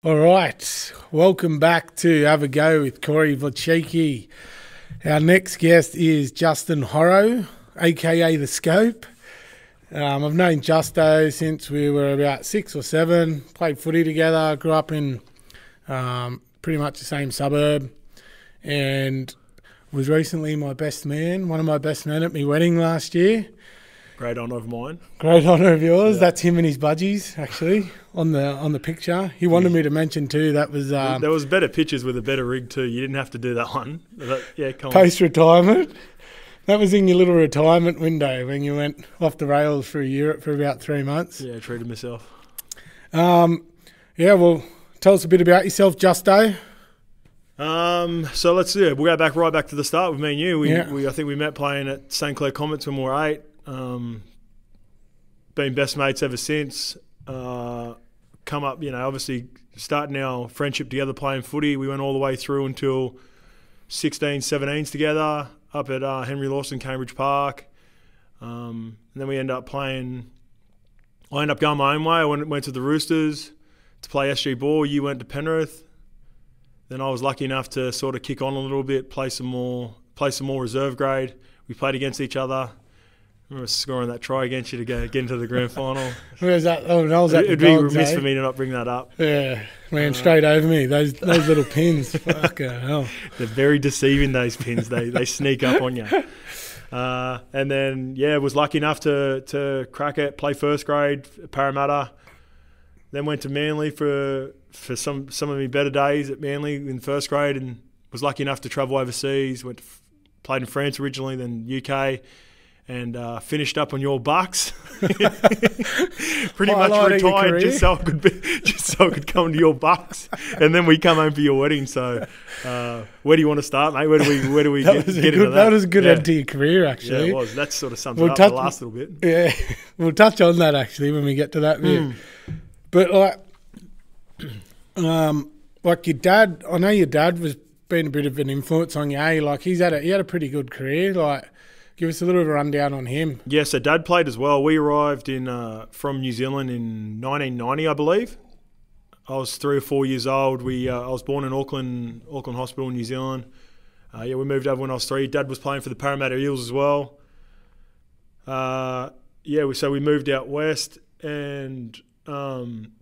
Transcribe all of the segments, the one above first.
All right, welcome back to Have a Go with Corey Vlachiki. Our next guest is Justin Horo, aka The Scope. I've known Justo since we were about 6 or 7, played footy together, grew up in pretty much the same suburb, and was recently my best man, one of my best men at my wedding last year. Great honour of mine. Great honour of yours. Yeah. That's him and his budgies, actually, on the picture. He wanted me to mention too. That was There was better pictures with a better rig too. You didn't have to do that one. But yeah, come on. post-retirement. That was in your little retirement window when you went off the rails for Europe for about 3 months. Yeah, treated myself. Yeah, well, tell us a bit about yourself, Justo. So let's do it. We'll go right back to the start with me and you. Yeah. I think we met playing at St Clair Comets when we were 8. Been best mates ever since. Come up, obviously starting our friendship together playing footy. We went all the way through until 16, 17s together up at Henry Lawson, Cambridge Park. And then we ended up playing. I ended up going my own way. I went to the Roosters to play SG ball. You went to Penrith. Then I was lucky enough to sort of kick on a little bit, play some more reserve grade. We played against each other. I remember scoring that try against you to get into the grand final. Where's that? Oh, I was at It'd the be Dogs, remiss eh? for me to not bring that up. Yeah, ran straight over me. Those little pins. Fucking hell. They're very deceiving, those pins. They sneak up on you. And then, was lucky enough to crack it, play first grade at Parramatta. Then went to Manly for some of my better days at Manly in first grade, and was lucky enough to travel overseas. Played in France originally, then UK. And finished up on your Bucks. Pretty much retired just so I could come to your Bucks, and then we come home for your wedding. So, where do you want to start, mate? Where do we get into that? That was a good end to your career, actually. Yeah, it was. That sort of sums it up the last little bit. Yeah, we'll touch on that actually when we get to that bit. But like your dad, I know your dad was been a bit of an influence on you. Eh? Like he had a pretty good career. Like. Give us a little bit of a rundown on him. Yeah, so Dad played as well. We arrived from New Zealand in 1990, I believe. I was 3 or 4 years old. I was born in Auckland Hospital in New Zealand. We moved over when I was 3. Dad was playing for the Parramatta Eels as well. So we moved out west, and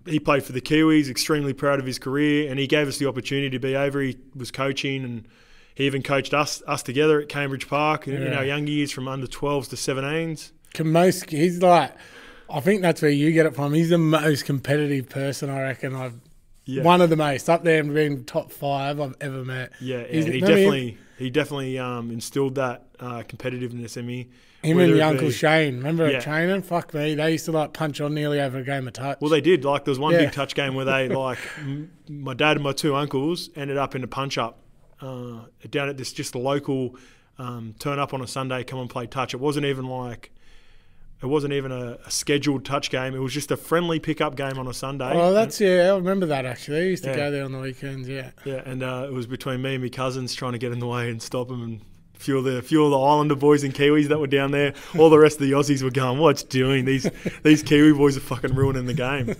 he played for the Kiwis. Extremely proud of his career, and he gave us the opportunity to be over. He was coaching, and he even coached us together at Cambridge Park in our young years from under 12s to 17s. He's like, I think that's where you get it from. He's the most competitive person I reckon one of the most, up there and being top 5 I've ever met. Yeah, he definitely instilled that competitiveness in me. Him and your Uncle Shane, remember at training? Fuck me, they used to like punch on nearly over a game of touch. Well, they did. Like there was one big touch game where they my dad and my 2 uncles ended up in a punch up. Down at this just a local turn up on a Sunday, come and play touch. It wasn't even a scheduled touch game. It was just a friendly pickup game on a Sunday. Oh, I remember that actually. I used to go there on the weekends. Yeah, and it was between me and my cousins trying to get in the way and stop them, and a few of the Islander boys and Kiwis that were down there. All the rest of the Aussies were going, "What's doing? These Kiwi boys are fucking ruining the game."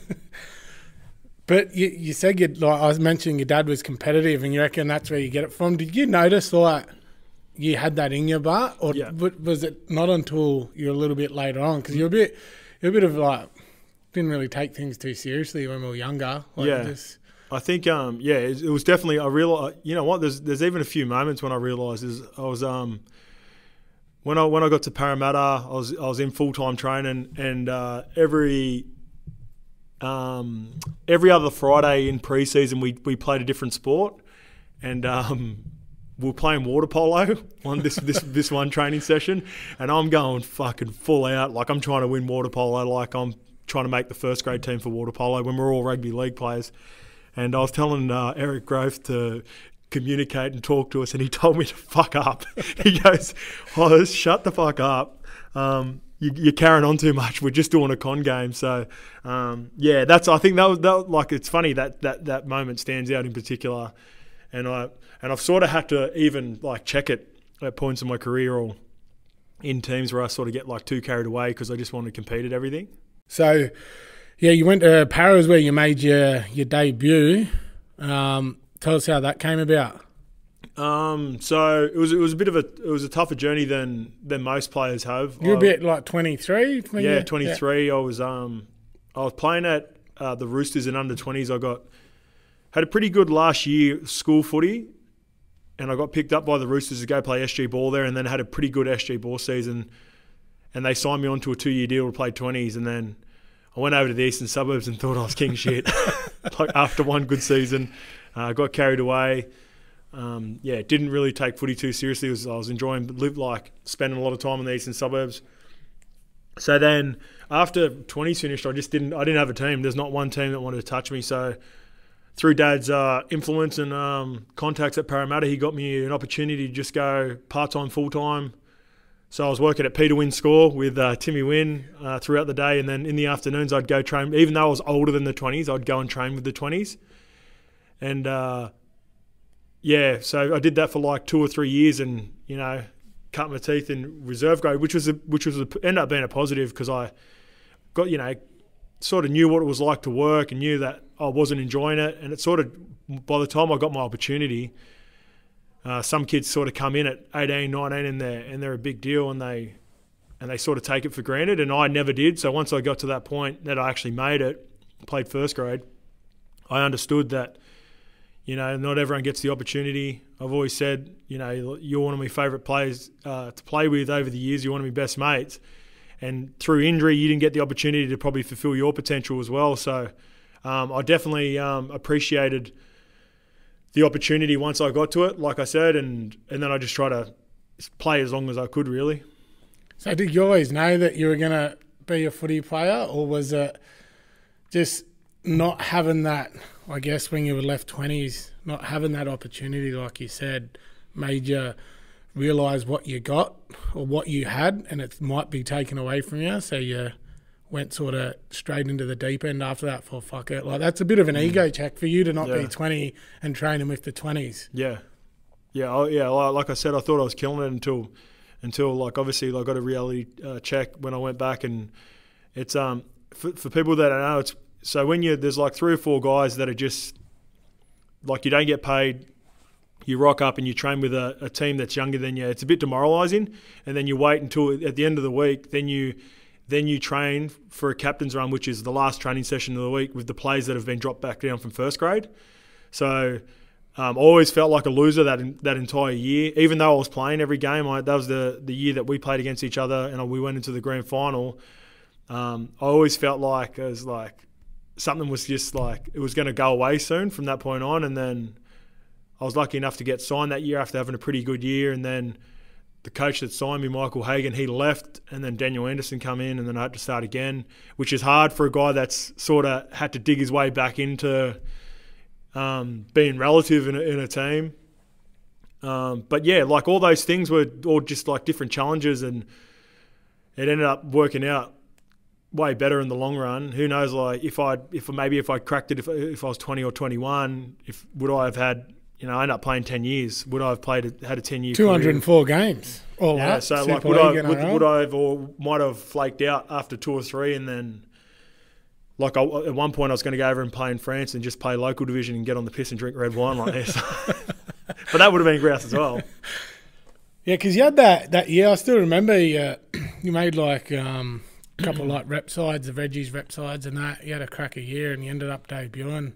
But you said I was mentioning your dad was competitive, and you reckon that's where you get it from. Did you notice you had that in your butt, or was it not until you're a little bit later on? Because you're a bit of didn't really take things too seriously when we were younger. I think it was definitely. I realized, you know what? There's even a few moments when I realised I was when I got to Parramatta, I was in full time training, and every other Friday in pre-season we played a different sport, and we were playing water polo on this one training session, and I'm going fucking full out, like I'm trying to win water polo, like I'm trying to make the first grade team for water polo when we're all rugby league players. And I was telling Eric Grove to communicate and talk to us, and he told me to fuck up. He goes, "Oh, shut the fuck up. You're carrying on too much. We're just doing a con game." So, I think that was like, it's funny that moment stands out in particular, and I've sort of had to even like check it at points in my career or in teams where I sort of get like too carried away because I just want to compete at everything. So Yeah, you went to Paris where you made your debut. Tell us how that came about. So it was a tougher journey than most players have. You're a bit like 23. Yeah, 23. Yeah. I was playing at the Roosters in under 20s. Had a pretty good last year school footy, and I got picked up by the Roosters to go play SG ball there, and then had a pretty good SG ball season, and they signed me onto a 2-year deal to play 20s, and then I went over to the eastern suburbs and thought I was king shit. Like after one good season, got carried away. Didn't really take footy too seriously. I was enjoying spending a lot of time in the eastern suburbs. So then after 20s finished, I didn't have a team. There's not one team that wanted to touch me. So through Dad's influence and contacts at Parramatta, he got me an opportunity to just go part-time, full-time. So I was working at Peter Wynn's Score with Timmy Wynn throughout the day, and then in the afternoons I'd go train. Even though I was older than the 20s, I'd go and train with the 20s. And so I did that for like 2 or 3 years, and cut my teeth in reserve grade, which ended up being a positive because I got sort of knew what it was like to work and knew that I wasn't enjoying it. And it sort of, by the time I got my opportunity, some kids sort of come in at 18, 19 and they're a big deal, and they sort of take it for granted, and I never did. So once I got to that point that I actually made it, played first grade, I understood that not everyone gets the opportunity. I've always said, you're one of my favourite players to play with over the years. You're one of my best mates. And through injury, you didn't get the opportunity to probably fulfil your potential as well. So I definitely appreciated the opportunity once I got to it, like I said, and then I just try to play as long as I could, really. So did you always know that you were going to be a footy player, or was it just not having that, I guess, when you were left 20s, not having that opportunity, like you said, made you realise what you got or what you had, and it might be taken away from you, so you went sort of straight into the deep end after that for fuck it. Like, that's a bit of an ego check for you to not be 20 and training with the 20s. Yeah. Like I said, I thought I was killing it until like obviously I got a reality check when I went back, and it's for people that don't know, it's so when there's like 3 or 4 guys that are just like, you don't get paid, you rock up and you train with a team that's younger than you. It's a bit demoralising, and then you wait until at the end of the week, then you train for a captain's run, which is the last training session of the week with the players that have been dropped back down from first grade. So I always felt like a loser that entire year, even though I was playing every game. That was the year that we played against each other and we went into the grand final. I always felt like it was like something was just like it was going to go away soon from that point on. And then I was lucky enough to get signed that year after having a pretty good year, and then the coach that signed me, Michael Hagan, he left, and then Daniel Anderson come in, and then I had to start again, which is hard for a guy that's sort of had to dig his way back into being relative in a team. But yeah, like all those things were all just like different challenges, and it ended up working out way better in the long run. Who knows? Like if I cracked it, if I was 20 or 21, would I have had? I ended up playing 10 years. Would I have had a 10-year 204 career? Games. All yeah, up. so like would I have or might have flaked out after 2 or 3, and then like at one point I was going to go over and play in France and just play local division and get on the piss and drink red wine like this. But that would have been grouse as well. Yeah, because you had that year. I still remember you made like a couple of like rep sides, the Veggies rep sides and that. You had a crack a year and you ended up debuting.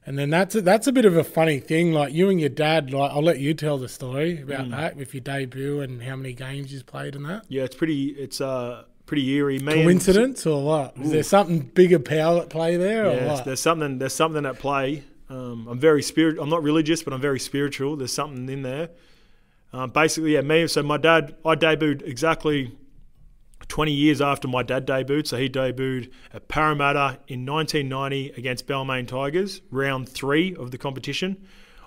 And then that's a bit of a funny thing. Like you and your dad, like I'll let you tell the story about that with your debut and how many games you've played and that. Yeah, it's pretty eerie. Coincidence or what? Is there something bigger power at play there? Or what? There's something at play. I'm not religious, but I'm very spiritual. There's something in there. Basically, yeah, me. So my dad, I debuted exactly 20 years after my dad debuted. So he debuted at Parramatta in 1990 against Balmain Tigers, round 3 of the competition.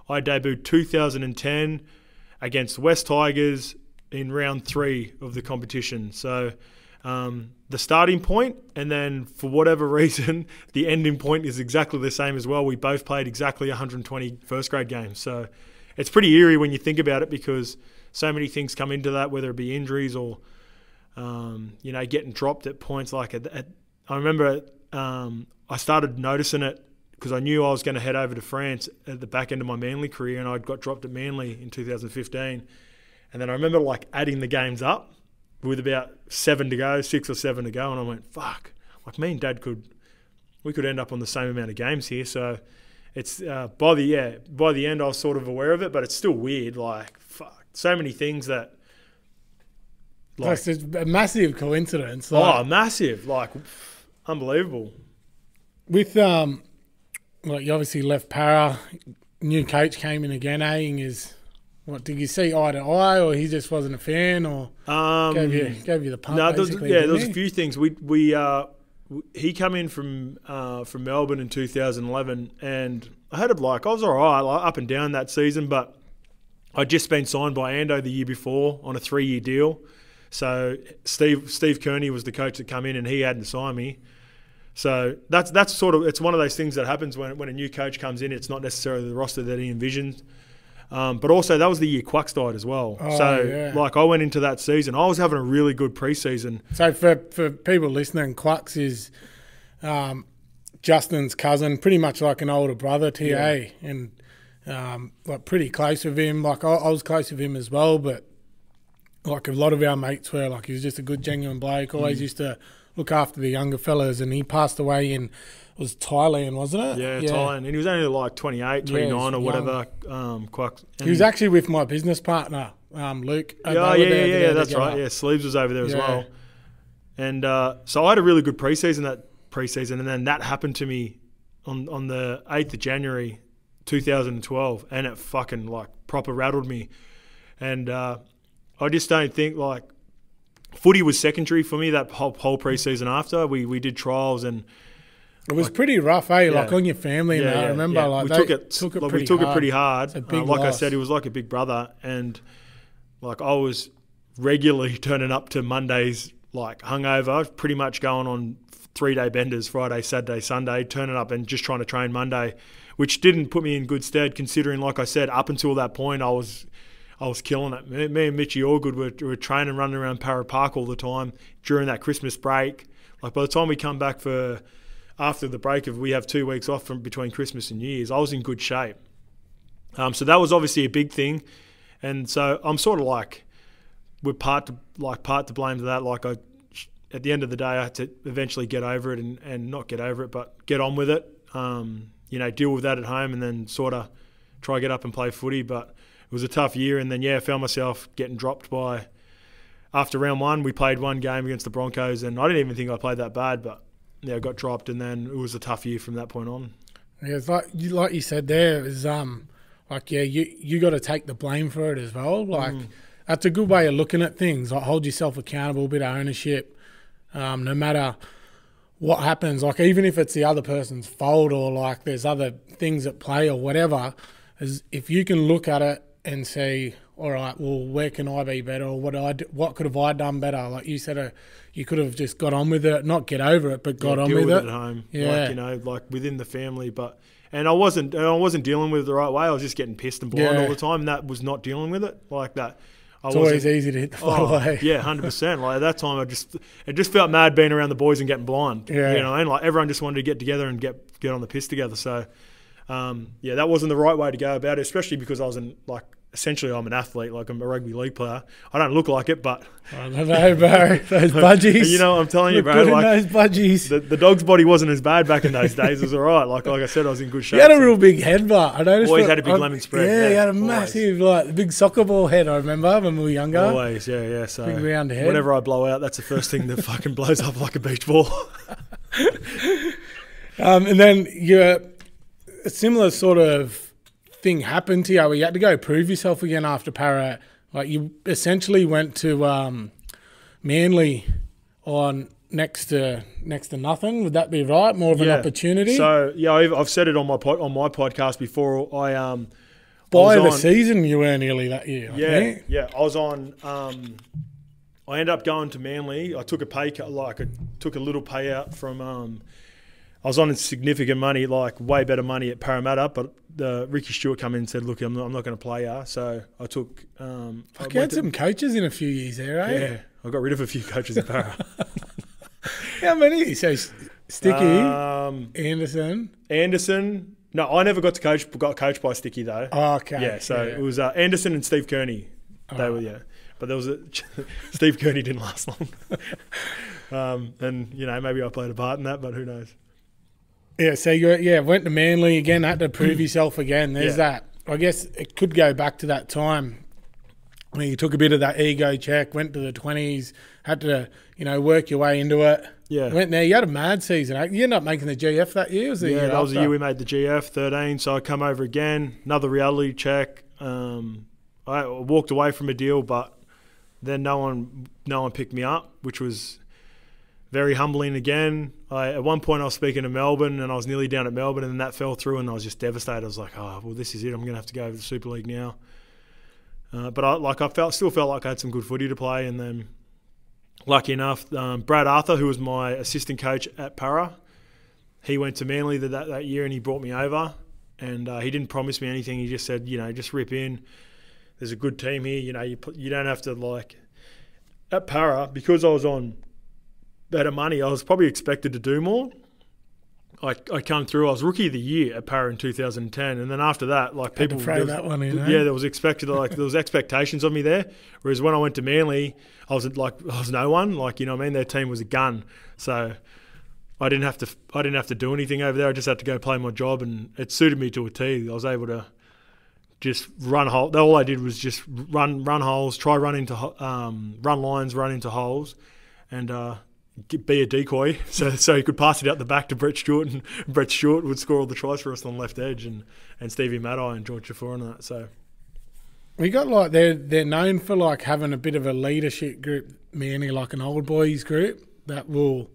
I debuted 2010 against West Tigers in round 3 of the competition. So the starting point, and then for whatever reason, the ending point is exactly the same as well. We both played exactly 120 first grade games. So it's pretty eerie when you think about it, because so many things come into that, whether it be injuries or getting dropped at points. Like I remember I started noticing it because I knew I was going to head over to France at the back end of my Manly career, and I got dropped at Manly in 2015. And then I remember like adding the games up with about 7 to go, 6 or 7 to go, and I went, fuck, like me and Dad could end up on the same amount of games here. So it's by the end I was sort of aware of it, but it's still weird. Like, fuck, so many things that. Like, it's a massive coincidence. Like, massive, like unbelievable. With like you obviously left Para, new coach came in again. What did you see eye to eye, or he just wasn't a fan, or gave you the pump? No, there was a a few things. He came in from Melbourne in 2011, and I was all right, like, up and down that season, but I'd just been signed by Ando the year before on a 3-year deal. So Steve Kearney was the coach that come in, and he hadn't signed me. So that's sort of, it's one of those things that happens when a new coach comes in. It's not necessarily the roster that he envisioned. But also that was the year Quacks died as well. Like I went into that season, I was having a really good preseason. So for people listening, Quacks is Justin's cousin, pretty much like an older brother to you, and like pretty close with him. Like I was close with him as well, but like a lot of our mates were, like he was just a good, genuine bloke. Always used to look after the younger fellas, and he passed away in, it was Thailand, wasn't it? Yeah, Thailand. And he was only like 28, 29 or whatever. Quacks. He was actually with my business partner, Luke. Yeah, that's right. Yeah, Sleeves was over there as well. And so I had a really good preseason, and then that happened to me on the 8th of January 2012, and it fucking like proper rattled me. And I just don't think, like, footy was secondary for me that whole preseason after. We did trials, and it was pretty rough, like on your family. And I remember like we took it pretty hard. Like loss. I said, he was like a big brother, and like I was regularly turning up to Mondays like hungover, pretty much going on 3-day benders, Friday, Saturday, Sunday, turning up and just trying to train Monday, which didn't put me in good stead considering, like I said, up until that point I was killing it. Me and Mitchie Allgood were training, running around Para Park all the time during that Christmas break. Like by the time we come back after the break, we have 2 weeks off from between Christmas and New Year's, I was in good shape. So that was obviously a big thing, and so I'm sort of like we're part to blame to that. Like at the end of the day, I had to eventually get over it and not get over it, but get on with it. Deal with that at home, and then sort of try to get up and play footy, but. It was a tough year, and then I found myself getting dropped after round 1. We played one game against the Broncos, and I didn't even think I played that bad, but I got dropped, and then it was a tough year from that point on. Yeah, it's like you said there, is you got to take the blame for it as well. Like that's a good way of looking at things. Like hold yourself accountable, a bit of ownership, no matter what happens. Like even if it's the other person's fault or like there's other things at play or whatever, if you can look at it and say, all right, well, where can I be better, or what could have I done better? Like you said, you could have just got on with it, not get over it, but got on with it at home. Like within the family. And I wasn't dealing with it the right way. I was just getting pissed and blind all the time, and that was not dealing with it like that. It's always easy to hit the far away. Yeah, 100%. Like at that time, it just felt mad being around the boys and getting blind. Yeah, and like everyone just wanted to get together and get on the piss together. So. That wasn't the right way to go about it, especially because I was essentially I'm an athlete, like I'm a rugby league player. I don't look like it, but I don't know, bro. Those budgies. You know what I'm telling you, bro. Like those budgies. The dog's body wasn't as bad back in those days. It was all right. Like I said, I was in good shape. He had a real big head, but I noticed. Always had a big lemon spread. Yeah, he had a massive, like big soccer ball head. I remember when we were younger. Always, yeah. So big round head. Whenever I blow out, that's the first thing that fucking blows up like a beach ball. And then a similar sort of thing happened to you where you had to go prove yourself again after Para. Like you essentially went to Manly on next to nothing. Would that be right? More of an opportunity? So I've said it on my podcast before. By the season you were nearly that year. Yeah. I was on. I ended up going to Manly. I took a pay cut. Like I took a little payout from. I was on significant money, like way better money at Parramatta, but Ricky Stewart come in and said, "Look, I'm not going to play you." So I took. You had some coaches in a few years there, eh? Yeah, I got rid of a few coaches at Para. How many? So Sticky, Anderson. No, I never got to coach. Got coached by Sticky though. Oh, okay. Yeah, so it was Anderson and Steve Kearney. They were, yeah. But there was Steve Kearney didn't last long. And maybe I played a part in that, but who knows? Yeah. So you went to Manly again. Had to prove yourself again. There's that. I guess it could go back to that time. I mean, you took a bit of that ego check, went to the 20s, had to, work your way into it. Yeah. Went there. You had a mad season. You ended up making the GF that year. That was the year we made the GF, 13. So I come over again, another reality check. I walked away from a deal, but then no one picked me up, which was very humbling again. At one point I was speaking to Melbourne and I was nearly down at Melbourne and then that fell through and I was just devastated. I was like, oh, well, this is it. I'm going to have to go over to the Super League now. But I still felt like I had some good footy to play. And then, lucky enough, Brad Arthur, who was my assistant coach at Para, he went to Manly that year and he brought me over. And he didn't promise me anything. He just said, just rip in. There's a good team here. You don't have to at Para, because I was on better money, I was probably expected to do more. I come through. I was rookie of the year at Para in 2010, and then after that, people throw that one in. Yeah, there was there was expectations of me there. Whereas when I went to Manly, I was no one. Their team was a gun, so I didn't have to do anything over there. I just had to go play my job, and it suited me to a T. I was able to just run holes. All I did was just run holes, run lines, run into holes, and be a decoy, so he could pass it out the back to Brett Stewart, and Brett Stewart would score all the tries for us on the left edge, and Stevie Maddai and George Jaffour and that. So we got they're known for having a bit of a leadership group, Manly, an old boys group that will,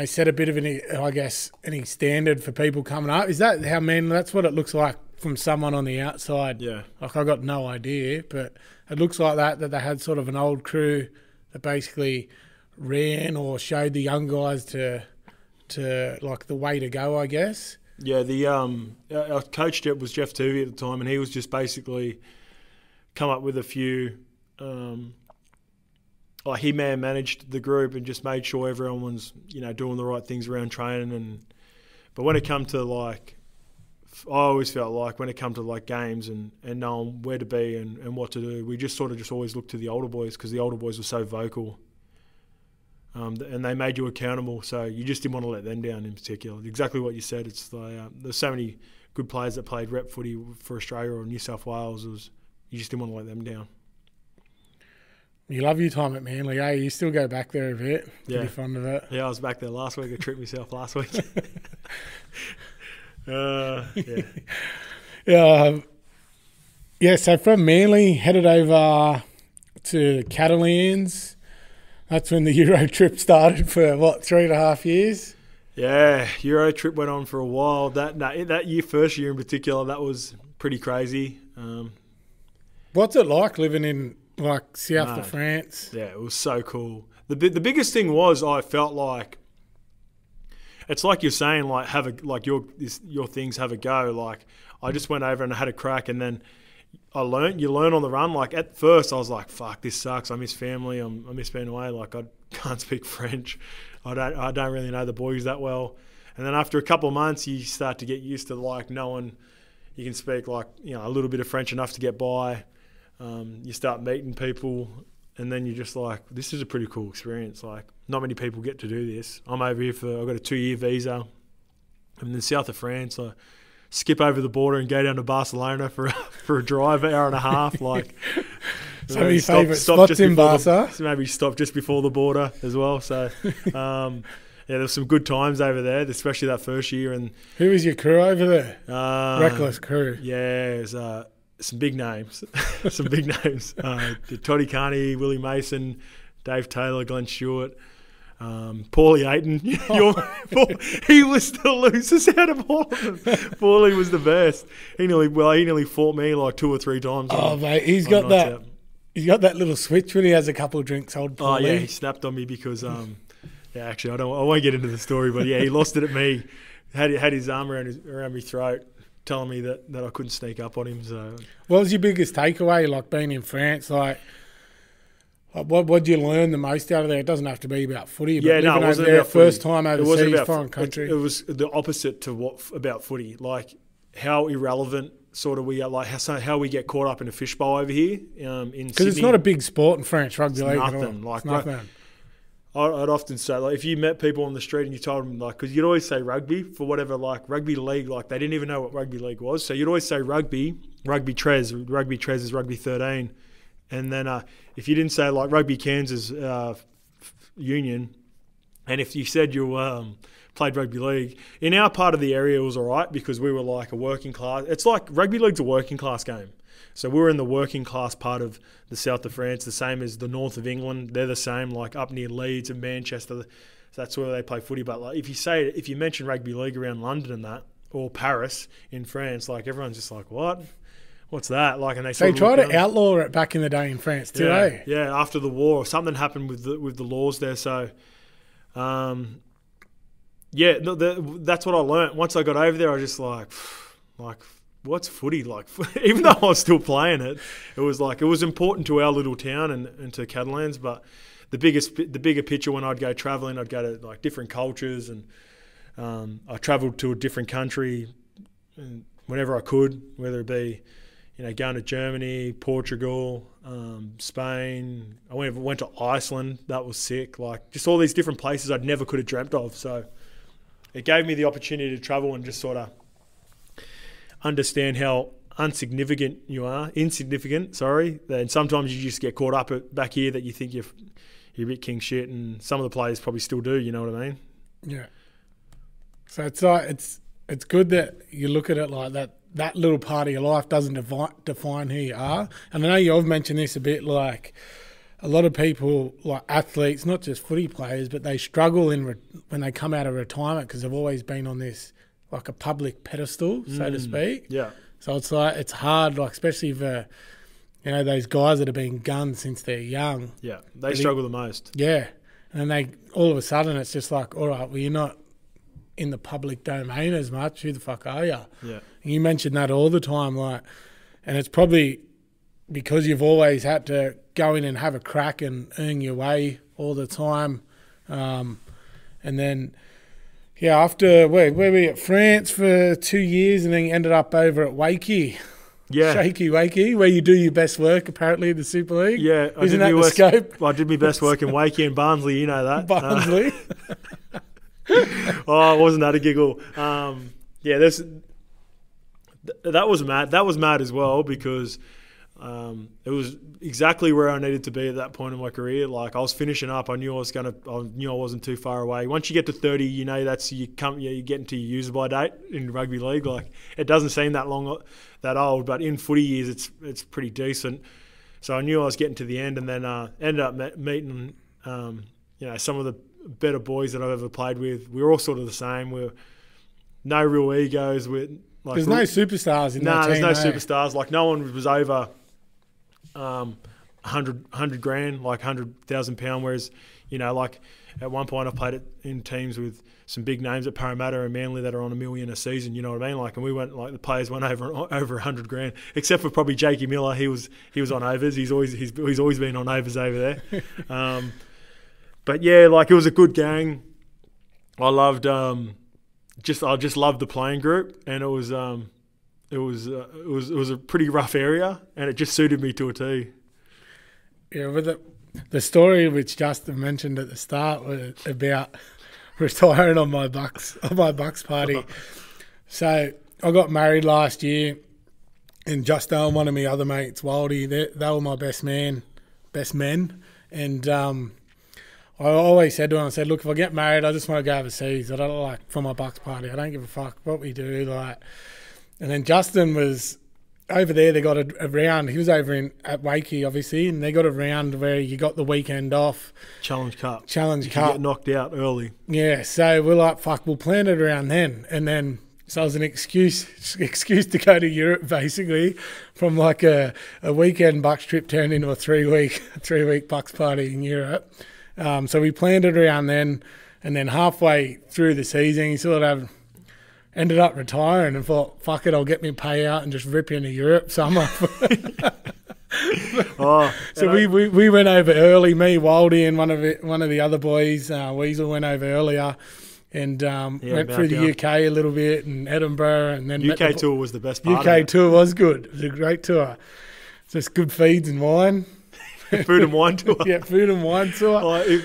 set a bit of any standard for people coming up. Is that how Manly? That's what it looks like from someone on the outside. Yeah, I got no idea, but it looks like that they had sort of an old crew that basically ran or showed the young guys to the way to go, I guess. Yeah, our coach was Jeff Tuvey at the time, and he was just basically come up with a few. He managed the group and just made sure everyone was doing the right things around training. But when it come to I always felt when it come to games and knowing where to be and what to do, we just always looked to the older boys because the older boys were so vocal. And they made you accountable, so you just didn't want to let them down in particular. Exactly what you said. It's there's so many good players that played rep footy for Australia or New South Wales. You just didn't want to let them down. You love your time at Manly, eh? You still go back there a bit. Pretty fond of it. Yeah, I was back there last week. I tripped myself last week. So from Manly, headed over to Catalans. That's when the Euro trip started for, 3.5 years? Yeah, Euro trip went on for a while. That year, first year in particular, that was pretty crazy. What's it like living in south of France? Yeah, it was so cool. The biggest thing was I felt like it's like you're saying your things have a go. I just went over and I had a crack, and then you learn on the run. At first I was like, fuck, this sucks. I miss family. I miss being away. I can't speak French. I don't really know the boys that well. And then after a couple of months, you start to get used to knowing you can speak a little bit of French enough to get by. You start meeting people, and then you're just like, this is a pretty cool experience. Not many people get to do this. I'm over here I've got a 2-year visa. I'm in the south of France. I skip over the border and go down to Barcelona for a drive, an hour and a half. Some of your favourite spots in Barca. Maybe stop just before the border as well. So, there's some good times over there, especially that first year. And who was your crew over there? Reckless crew. Yeah, it was, some big names. Toddy Carney, Willie Mason, Dave Taylor, Glenn Stewart. Paulie Ayton, he was the loosest out of all of them. Paulie was the best. He nearly fought me 2 or 3 times. Mate, he's got that. He's got that little switch when he has a couple of drinks. Old Paulie. Oh yeah, he snapped on me because actually I won't get into the story, but yeah, he lost it at me. Had his arm around my throat, telling me that I couldn't sneak up on him. So what was your biggest takeaway? Being in France, What do you learn the most out of there? It doesn't have to be about footy, but Yeah, no, living it over wasn't there, about footy. first time overseas, foreign country. It was the opposite to about footy. Like how irrelevant sort of we are, like how we get caught up in a fishbowl over here in Sydney. Because it's not a big sport in French rugby league nothing. at all. Like, it's nothing. I'd often say, like, if you met people on the street and you told them, like, because you'd always say rugby for whatever, like, rugby league, like, they didn't even know what rugby league was. So you'd always say rugby tres is rugby 13. And then if you didn't say, like, rugby Kansas union, and if you said you played rugby league, in our part of the area it was all right because we were, like, a working class. It's like rugby league's a working class game. So we were in the working class part of the south of France, the same as the north of England. They're the same, like up near Leeds and Manchester. That's where they play footy. But like, if you mention rugby league around London and that, or Paris in France, like everyone's just like, what? What's that? Like, and they tried to outlaw it back in the day in France too, eh? Yeah, after the war, something happened with the laws there. So, that's what I learnt. Once I got over there, I was just like. What's footy like? Even though I was still playing it, it was important to our little town and to Catalans. But the bigger picture, when I'd go travelling, I'd go to like different cultures, and I travelled to a different country whenever I could, whether it be going to Germany, Portugal, Spain. I went to Iceland. That was sick. Like just all these different places I'd never could have dreamt of. So it gave me the opportunity to travel and just sort of understand how insignificant, sorry. And sometimes you just get caught up back here that you think you're a bit king shit, and some of the players probably still do, you know what I mean? Yeah. So it's like it's good that you look at it like that. That little part of your life doesn't define who you are. And I know you've mentioned this a bit, like a lot of people, like athletes, not just footy players, but they struggle when they come out of retirement because they've always been on this like a public pedestal, so to speak. Yeah. So it's like it's hard, like especially for those guys that have been gunned since they're young. Yeah, they struggle the most. Yeah, and they all of a sudden it's just like, all right, well you're not in the public domain as much. Who the fuck are you? Yeah. And you mention that all the time, like, and it's probably because you've always had to go in and have a crack and earn your way all the time, and then. Yeah, after where were we at France for 2 years, and then you ended up over at Wakey. Yeah. Shaky Wakey, where you do your best work apparently in the Super League. Yeah. Isn't that the scope? I did my best work in Wakey and Barnsley, you know that. Barnsley. Wasn't that a giggle? That was mad. That was mad as well because it was exactly where I needed to be at that point in my career. Like I was finishing up, I knew I wasn't too far away. Once you get to 30, you get into your use by date in rugby league. Like it doesn't seem that old, but in footy years, it's pretty decent. So I knew I was getting to the end, and then ended up meeting some of the better boys that I've ever played with. We were all sort of the same. We're no real egos. There's no superstars in that team. No, there's no superstars. Like no one was over 100 grand, like £100,000. Whereas, like at one point I played it in teams with some big names at Parramatta and Manly that are on $1 million a season. You know what I mean? Like, and we went like the players went over 100 grand, except for probably Jakey Miller. He was on overs. He's always been on overs over there. But yeah, like it was a good gang. I loved I just loved the playing group, and it was a pretty rough area, and it just suited me to a T. Yeah, with the story which Justin mentioned at the start was about retiring on my Bucks party. So I got married last year, and Justin and one of my other mates, Waldy, they were my best men, and I always said to him, I said, look, if I get married, I just want to go overseas. I don't like for my Bucks party. I don't give a fuck what we do. Like, and then Justin was over there. They got a round. He was over at Wakey, obviously, and they got a round where you got the weekend off. Challenge Cup. You get knocked out early. Yeah, so we're like, fuck, we'll plan it around then. And then, so it was an excuse to go to Europe, basically, from like a weekend Bucks trip turned into a three-week Bucks party in Europe. So we planned it around then, and then halfway through the season, he sort of ended up retiring and thought, fuck it, I'll get me a payout and just rip into Europe summer. Oh, So we went over early. Me, Waldy, and one of the other boys, Weasel, went over earlier, and went through the UK a little bit and Edinburgh, and then UK tour was the best part. UK tour was good. It was a great tour. Just good feeds and wine. Food and wine tour. Yeah, food and wine tour. Oh,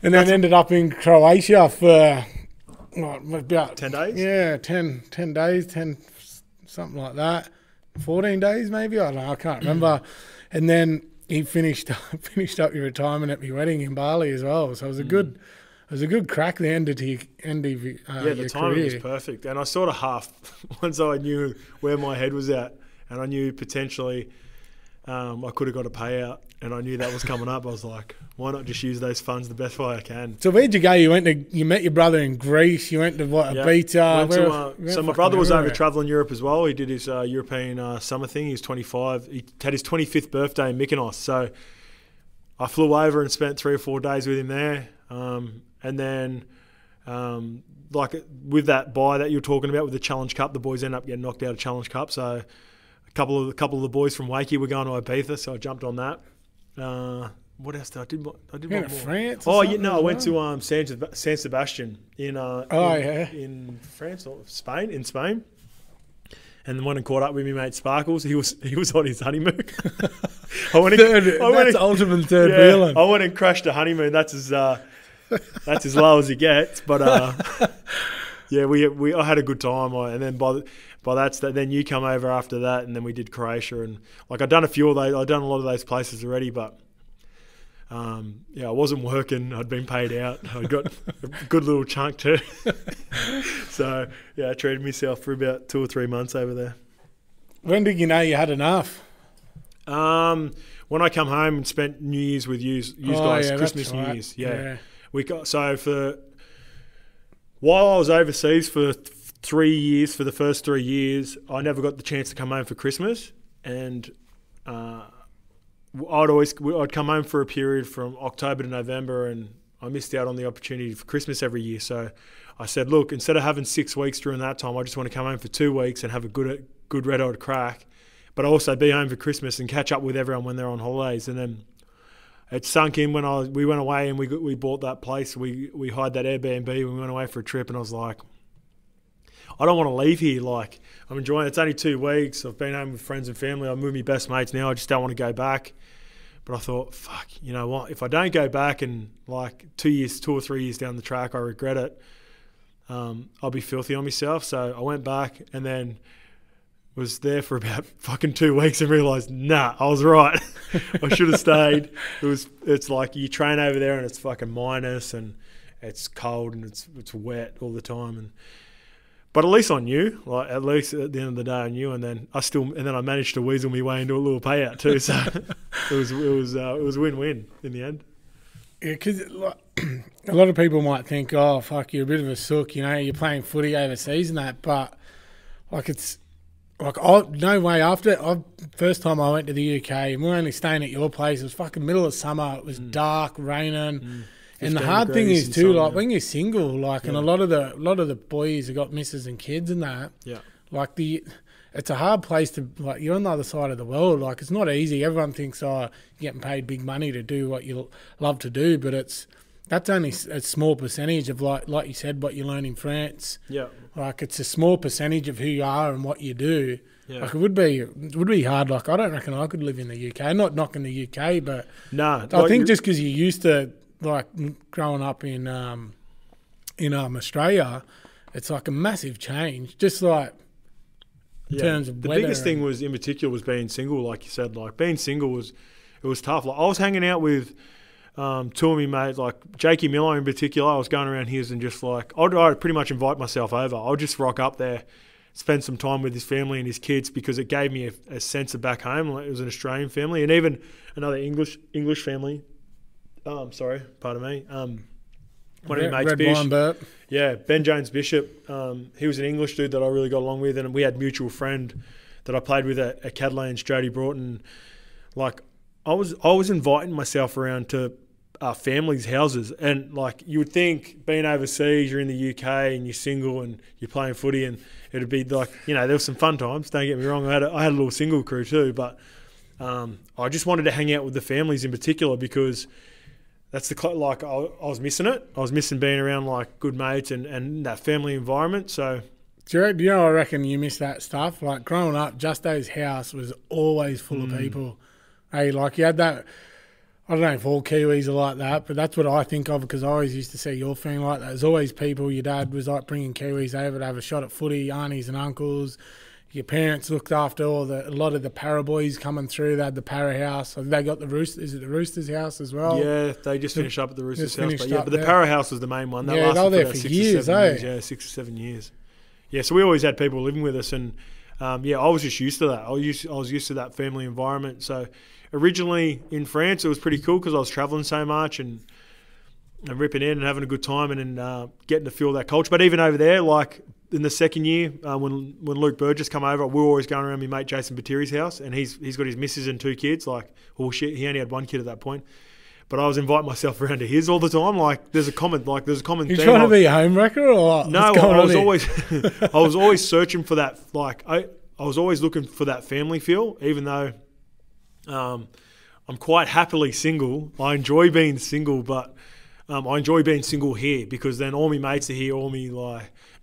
and then ended up in Croatia for about 10 days. Yeah, 10 days, 10 something like that. 14 days maybe. I don't know. I can't remember. And then he finished up your retirement at my wedding in Bali as well. So it was a good. It was a good crack the end of your the timing was perfect. And I sort of once I knew where my head was at, and I knew potentially I could have got a payout, and I knew that was coming up. I was like, why not just use those funds the best way I can? So where'd you go? You met your brother in Greece. You went to Ibiza. So my brother was over travelling Europe as well. He did his European summer thing. He was 25. He had his 25th birthday in Mykonos. So I flew over and spent 3 or 4 days with him there. And then, like with that buy that you're talking about with the Challenge Cup, the boys end up getting knocked out of Challenge Cup. So a couple of the boys from Wakey were going to Ibiza, so I jumped on that. What else did I did? I did one more. France? Oh, yeah, no, I went to San Sebastian in France or Spain. In Spain. And then went and caught up with me mate Sparkles. He was on his honeymoon. That's ultimate third wheeling. I went and crashed a honeymoon. That's as low as it gets. But yeah, I had a good time. And then then you come over after that, and then we did Croatia, and like I'd done a few of those. I'd done a lot of those places already, but I wasn't working. I'd been paid out. I got a good little chunk too. So yeah, I treated myself for about 2 or 3 months over there. When did you know you had enough? When I come home and spent New Year's with you guys, Christmas, right. New Year's, yeah. While I was overseas for 3 years, for the first 3 years, I never got the chance to come home for Christmas, and I'd come home for a period from October to November, and I missed out on the opportunity for Christmas every year. So I said, look, instead of having 6 weeks during that time, I just want to come home for 2 weeks and have a good red hot crack, but also be home for Christmas and catch up with everyone when they're on holidays. And then it sunk in when we went away and we bought that place. We hired that Airbnb. We went away for a trip, and I was like, I don't want to leave here. Like, I'm enjoying it. It's only 2 weeks. I've been home with friends and family. I'm with my best mates now. I just don't want to go back. But I thought, fuck, you know what? If I don't go back and like 2 or 3 years down the track, I regret it. I'll be filthy on myself. So I went back and then was there for about fucking 2 weeks and realised, nah, I was right. I should have stayed. It's like you train over there and it's fucking minus and it's cold and it's wet all the time. But at least I knew, like at least at the end of the day I knew, and then I managed to weasel my way into a little payout too. So it was win-win in the end. Yeah, because a lot of people might think, oh fuck, you're a bit of a sook, you know, you're playing footy overseas and that, but like it's like no way. First time I went to the UK, and we were only staying at your place. It was fucking middle of summer. It was dark, raining. And the hard thing is too, like when you're single, like, and a lot of the boys have got misses and kids and that. Yeah. Like it's a hard place to, like, you're on the other side of the world. Like it's not easy. Everyone thinks, oh, you're getting paid big money to do what you love to do, but that's only a small percentage of like you said, what you learn in France. Yeah. Like it's a small percentage of who you are and what you do. Yeah. Like it would be hard. Like I don't reckon I could live in the UK. I'm not knocking the UK, but I think just because you're used to, like growing up in Australia, it's like a massive change. Just like in terms of weather. The biggest thing was in particular was being single, like you said. Like being single was tough. Like I was hanging out with two of my mates, like Jakey Miller in particular. I was going around his and just like I'd pretty much invite myself over. I'll just rock up there, spend some time with his family and his kids because it gave me a sense of back home. Like it was an Australian family and even another English family. Sorry, pardon me. One of your mates, Bishop. Yeah, Ben Jones Bishop. He was an English dude that I really got along with, and we had a mutual friend that I played with at Catalans, Jody Broughton. Like, I was inviting myself around to families' houses, and like you would think, being overseas, you're in the UK and you're single and you're playing footy, and it'd be like, you know, there was some fun times. Don't get me wrong, I had a little single crew too, but. I just wanted to hang out with the families in particular because that's I was missing it. I was missing being around like good mates and that family environment. So, do you know, I reckon you miss that stuff. Like growing up, Justo's house was always full of people. Hey, like you had that. I don't know if all Kiwis are like that, but that's what I think of because I always used to see your family like that. There's always people. Your dad was like bringing Kiwis over to have a shot at footy, aunties and uncles. Your parents looked after a lot of the para boys coming through. They had the para house. They got the Roosters. Is it the Roosters house as well? Yeah, they just finished up at the Roosters house. But the para house was the main one. That lasted they were there for years, Yeah, 6 or 7 years. Yeah, so we always had people living with us, and I was just used to that. I was used to that family environment. So originally in France, it was pretty cool because I was traveling so much and ripping in and having a good time and getting to feel that culture. But even over there, like in the second year, when Luke Burgess come over, we were always going around my mate Jason Batiri's house, and he's got his missus and 2 kids. Like, oh shit, he only had 1 kid at that point. But I was inviting myself around to his all the time. Like, there's a common theme. You trying to be a homewrecker or what? No, I was always searching for that. Like, I was always looking for that family feel, even though I'm quite happily single. I enjoy being single, but I enjoy being single here because then all my mates are here,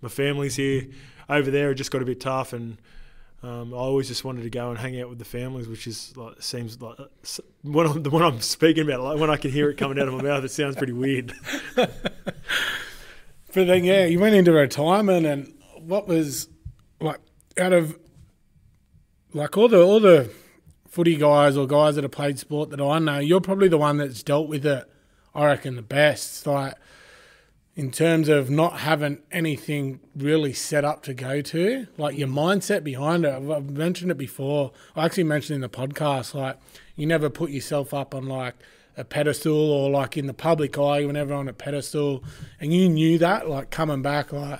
my family's here. Over there, it just got a bit tough, and I always just wanted to go and hang out with the families, which is seems like when I'm speaking about it, like when I can hear it coming out of my mouth, it sounds pretty weird. But then, yeah, you went into retirement, and what was like out of like all the footy guys or guys that have played sport that I know, you're probably the one that's dealt with it, I reckon, the best. Like, in terms of not having anything really set up to go to, like your mindset behind it. I've mentioned it before. I actually mentioned in the podcast, like you never put yourself up on like a pedestal or like in the public eye whenever on a pedestal, and you knew that, like coming back, like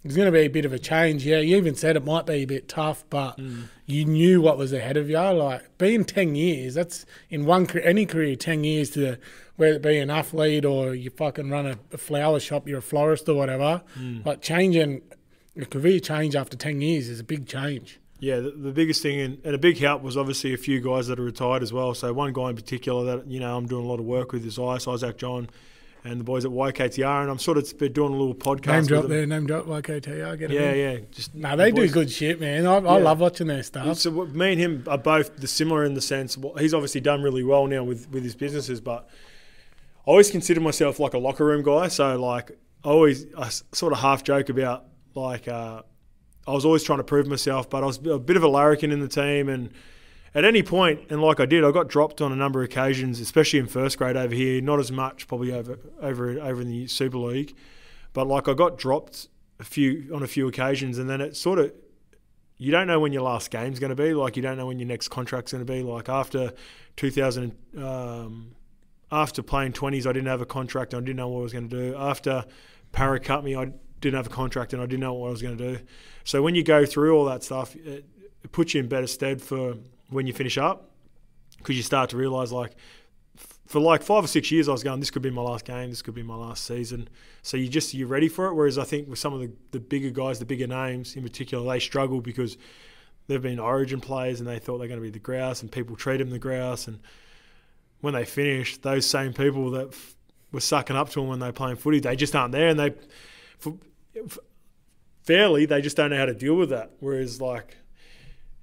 there's going to be a bit of a change. Yeah, you even said it might be a bit tough, but you knew what was ahead of you. Like being 10 years, that's in any career, 10 years to whether it be an athlete or you fucking run a flower shop, you're a florist or whatever. Like changing, a career change after 10 years is a big change. Yeah, the biggest thing and a big help was obviously a few guys that are retired as well. So one guy in particular that, I'm doing a lot of work with is Isaac John, and the boys at YKTR, and I'm sort of been doing a little podcast Name drop YKTR. Yeah. They do good shit, man. I love watching their stuff. So me and him are both similar in the sense, he's obviously done really well now with his businesses, but I always consider myself like a locker room guy. So like I sort of half joke about like I was always trying to prove myself, but I was a bit of a larrikin in the team, and at any point, and like I got dropped on a number of occasions, especially in first grade over here. Not as much probably over in the Super League, but like I got dropped on a few occasions, and then it sort of, you don't know when your last game's going to be. Like you don't know when your next contract's going to be. Like after 2000, after playing 20s, I didn't have a contract and I didn't know what I was going to do. After Para cut me, I didn't have a contract and I didn't know what I was going to do. So when you go through all that stuff, it puts you in better stead for when you finish up, because you start to realise, like, for like 5 or 6 years I was going, this could be my last game, this could be my last season. So you're ready for it. Whereas I think with some of the bigger guys, the bigger names in particular, they struggle because they've been Origin players and they thought they're going to be the grouse and people treat them the grouse. And when they finish, those same people that were sucking up to them when they were playing footy, they just aren't there, and they just don't know how to deal with that. Whereas like,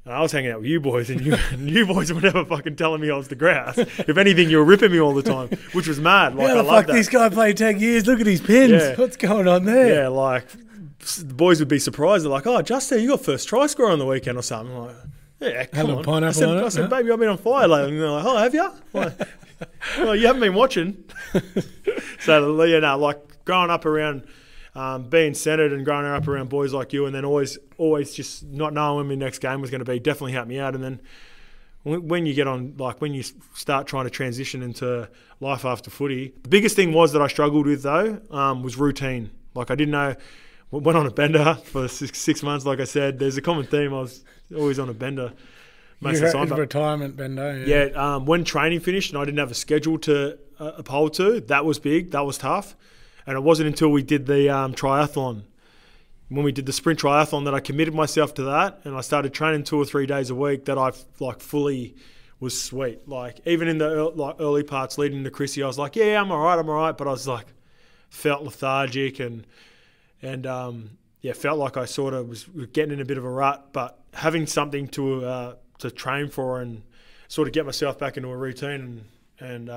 I was hanging out with you boys, and you boys were never fucking telling me I was the grouse. If anything, you were ripping me all the time, which was mad. Like, I love that. This guy played 10 years. Look at his pins. Yeah. What's going on there? Yeah, like the boys would be surprised. They're like, "Oh, Justin, you got first try score on the weekend or something." I'm like, yeah, come on. I said, baby, I've been on fire lately. And they're like, oh, have you? Like, well, you haven't been watching. So, like growing up around being centred and growing up around boys like you, and then always just not knowing when my next game was going to be, definitely helped me out. And then when you get on, like when you start trying to transition into life after footy, the biggest thing was that I struggled with though was routine. Like I didn't know, went on a bender for 6 months. Like I said, there's a common theme. I was always on a bender. Most of the time, retirement bender. Yeah. When training finished and I didn't have a schedule to uphold to, that was big. That was tough. And it wasn't until we did the triathlon, when we did the sprint triathlon, that I committed myself to that, and I started training 2 or 3 days a week, that I like fully was sweet. Like even in the early parts leading to Chrissy, I was like, yeah, I'm all right. But I was like, felt lethargic and felt like I sort of was getting in a bit of a rut. But having something to train for and sort of get myself back into a routine and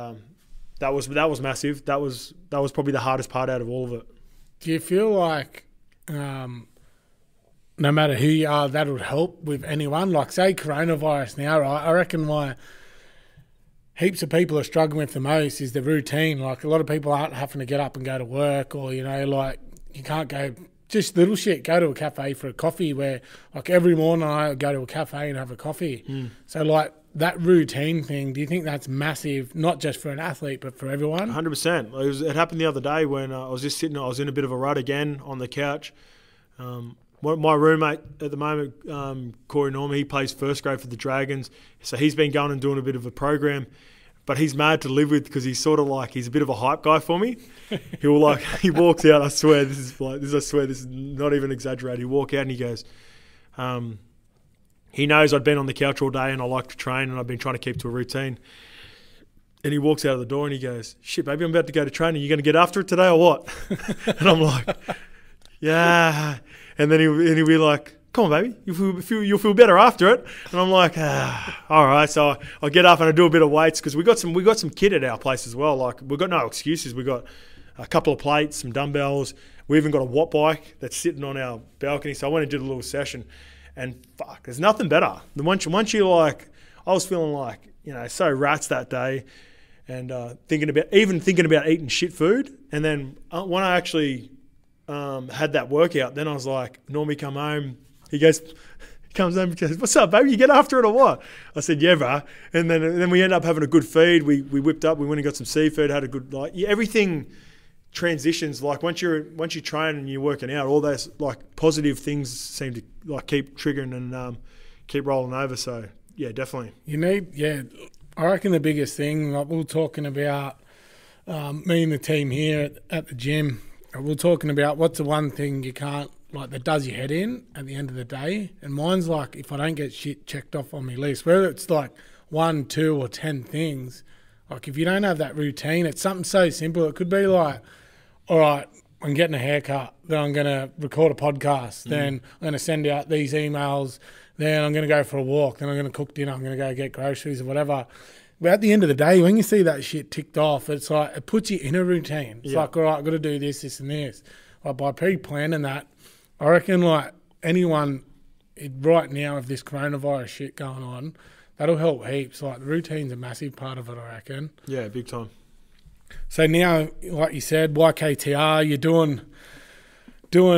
that was massive. That was probably the hardest part out of all of it. Do you feel like no matter who you are, that would help with anyone? Like, say, coronavirus now, right? I reckon why heaps of people are struggling with the most is the routine. Like, a lot of people aren't having to get up and go to work or, you know, like, you can't go, just little shit, go to a cafe for a coffee where, like, every morning I go to a cafe and have a coffee. So, like, that routine thing, do you think that's massive, not just for an athlete, but for everyone? 100%. It happened the other day when I was just sitting, I was in a bit of a rut again on the couch. My roommate at the moment, Corey Norman, he plays first grade for the Dragons. So he's been going and doing a bit of a program, but he's mad to live with because he's sort of like, he's a bit of a hype guy for me. He walks out, I swear, this is not even exaggerated. He walk out and he goes, he knows I'd been on the couch all day and I like to train and I've been trying to keep to a routine. And he walks out of the door and he goes, shit, baby, I'm about to go to training. You going to get after it today or what? And I'm like, yeah. And then he'll be like, come on, baby, you'll feel better after it. And I'm like, all right. So I get up and I do a bit of weights because we got some kit at our place as well. Like, we've got no excuses. We got a couple of plates, some dumbbells. We even got a watt bike that's sitting on our balcony. So I went and did a little session. And fuck, there's nothing better than once you like. I was feeling like, you know, so rats that day, and thinking about eating shit food. And then when I actually had that workout, then I was like, Normie come home. He comes home and goes, what's up, baby? You get after it or what? I said, yeah, bro. And then we ended up having a good feed. We whipped up. We went and got some seafood. Had a good everything transitions. Like once you train and you're working out, all those like positive things seem to like keep triggering and keep rolling over. So yeah, definitely. I reckon the biggest thing, like we were talking about, me and the team here at the gym, we were talking about what's the one thing you can't, like, that does your head in at the end of the day. And mine's like, if I don't get shit checked off on my list, whether it's like 1, 2 or 10 things, like if you don't have that routine, it's something so simple. It could be like, all right, I'm getting a haircut, then I'm going to record a podcast, then I'm going to send out these emails, then I'm going to go for a walk, then I'm going to cook dinner, I'm going to go get groceries or whatever. But at the end of the day, when you see that shit ticked off, it's like it puts you in a routine. It's like, all right, I've got to do this, this and this. Like by pre-planning that, I reckon like anyone right now with this coronavirus shit going on, that'll help heaps. Like the routine's a massive part of it, I reckon. Yeah, big time. So now, like you said, YKTR, you're doing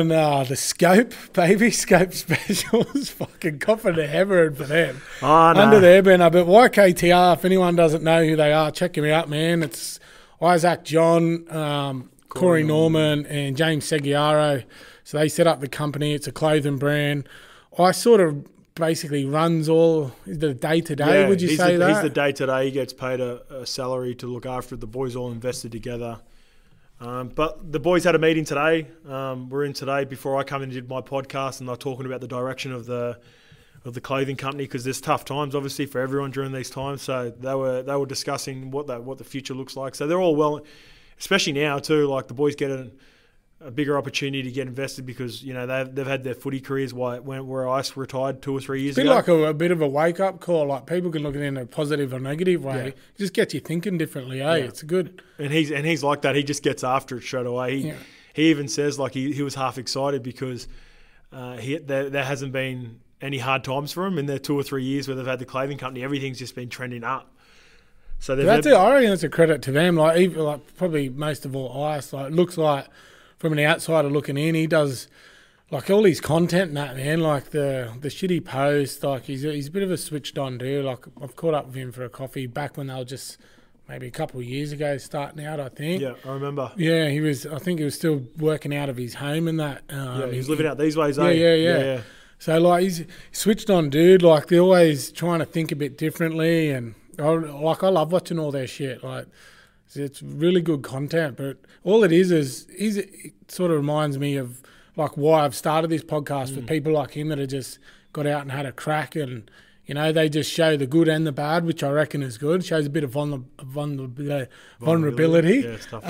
the Scope, baby. Scope specials. Fucking copping the hemorrhage for them. Oh, no. Under their banner. But YKTR, if anyone doesn't know who they are, check them out, man. It's Isaac John, Corey Norman, and James Seguiaro. So they set up the company. It's a clothing brand. I sort of basically runs all the day-to-day, would you say that? He's the day-to-day. He gets paid a salary to look after it. The boys all invested together. But the boys had a meeting today. We're in today before I come in and did my podcast, and they're talking about the direction of the clothing company because there's tough times, obviously, for everyone during these times. So they were discussing what the future looks like. So they're all well, especially now too. Like the boys get a bigger opportunity to get invested because you know they've had their footy careers where I retired 2 or 3 years ago. It's like a bit of a wake up call. Like people can look at it in a positive or negative way. Yeah. It just gets you thinking differently. It's good. And he's like that. He just gets after it straight away. He even says like he was half excited because there hasn't been any hard times for him in their 2 or 3 years where they've had the clothing company. Everything's just been trending up. So that's it. I reckon it's a credit to them. Like probably most of all, Ice. Like it looks like. From an outsider looking in, he does like all his content and that, man. Like the shit he posts, like he's a bit of a switched on dude. Like I've caught up with him for a coffee back when they were just maybe a couple of years ago starting out, I think. Yeah, I remember. Yeah, I think he was still working out of his home and that. He's living out these ways, Yeah. So like he's switched on dude. Like they're always trying to think a bit differently, and I love watching all their shit. Like. It's really good content, but all it is it sort of reminds me of like why I've started this podcast with people like him that have just got out and had a crack and, You know, they just show the good and the bad, which I reckon is good. Shows a bit of vulnerability. Yeah, stuff.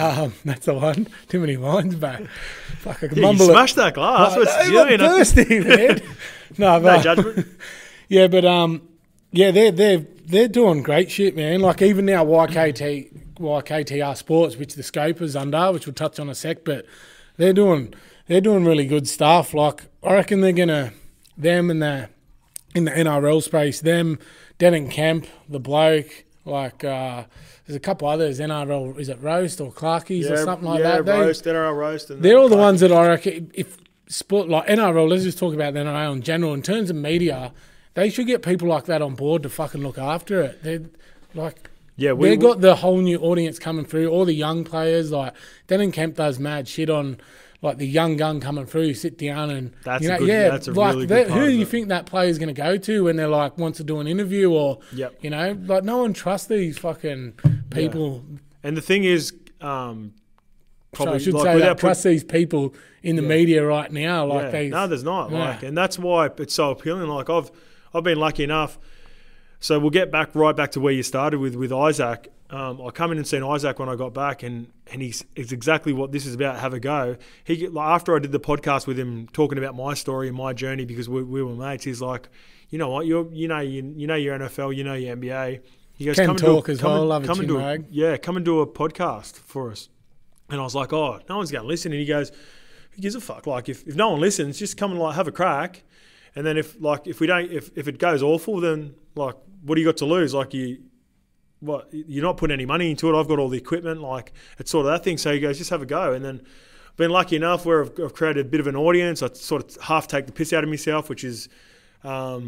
That's the one. Too many lines, but fuck, I can Yeah, you mumble it. smashed that glass. What's I'm doing? thirsty, man. No, No but, judgment. yeah, but yeah, they're doing great shit, man. Like even now, YKTR Sports, which the scope is under, which we'll touch on in a sec, but they're doing really good stuff. Like I reckon they're gonna in the NRL space, Denton Kemp, the bloke, like there's a couple others, NRL, is it Roast or Clarkies or something like that? Roast, NRL Roast. And they're all the ones that I reckon, if sport, like NRL, let's just talk about the NRL in general, in terms of media, they should get people like that on board to fucking look after it. They're like... Yeah, they've got the whole new audience coming through, all the young players, like Denton Kemp does mad shit on like the young gun coming through, sit down and that's a really good part who of do you it. think that player's going to go to when they're like wants to do an interview or Yep. you know, like no one trusts these fucking people. Yeah. And the thing is, So probably I should like, say without that trust these people in the media right now. Like no, there's not. Yeah. Like, and that's why it's so appealing. Like I've been lucky enough. So we'll get right back to where you started with Isaac. I come in and seen Isaac when I got back, and it's exactly what this is about. Have a go. He after I did the podcast with him, talking about my story and my journey because we were mates. He's like, you know what, you know your NFL, you know your NBA. He goes, Can come talk and as well. Love a chin wag. come and do a podcast for us. And I was like, oh, no one's going to listen. And he goes, who gives a fuck? Like if no one listens, just come and like have a crack. And then if it goes awful, then like what do you got to lose? Like you're not putting any money into it. I've got all the equipment. Like it's sort of that thing. So he goes, just have a go. And then I've been lucky enough where I've created a bit of an audience. I sort of half take the piss out of myself, which is a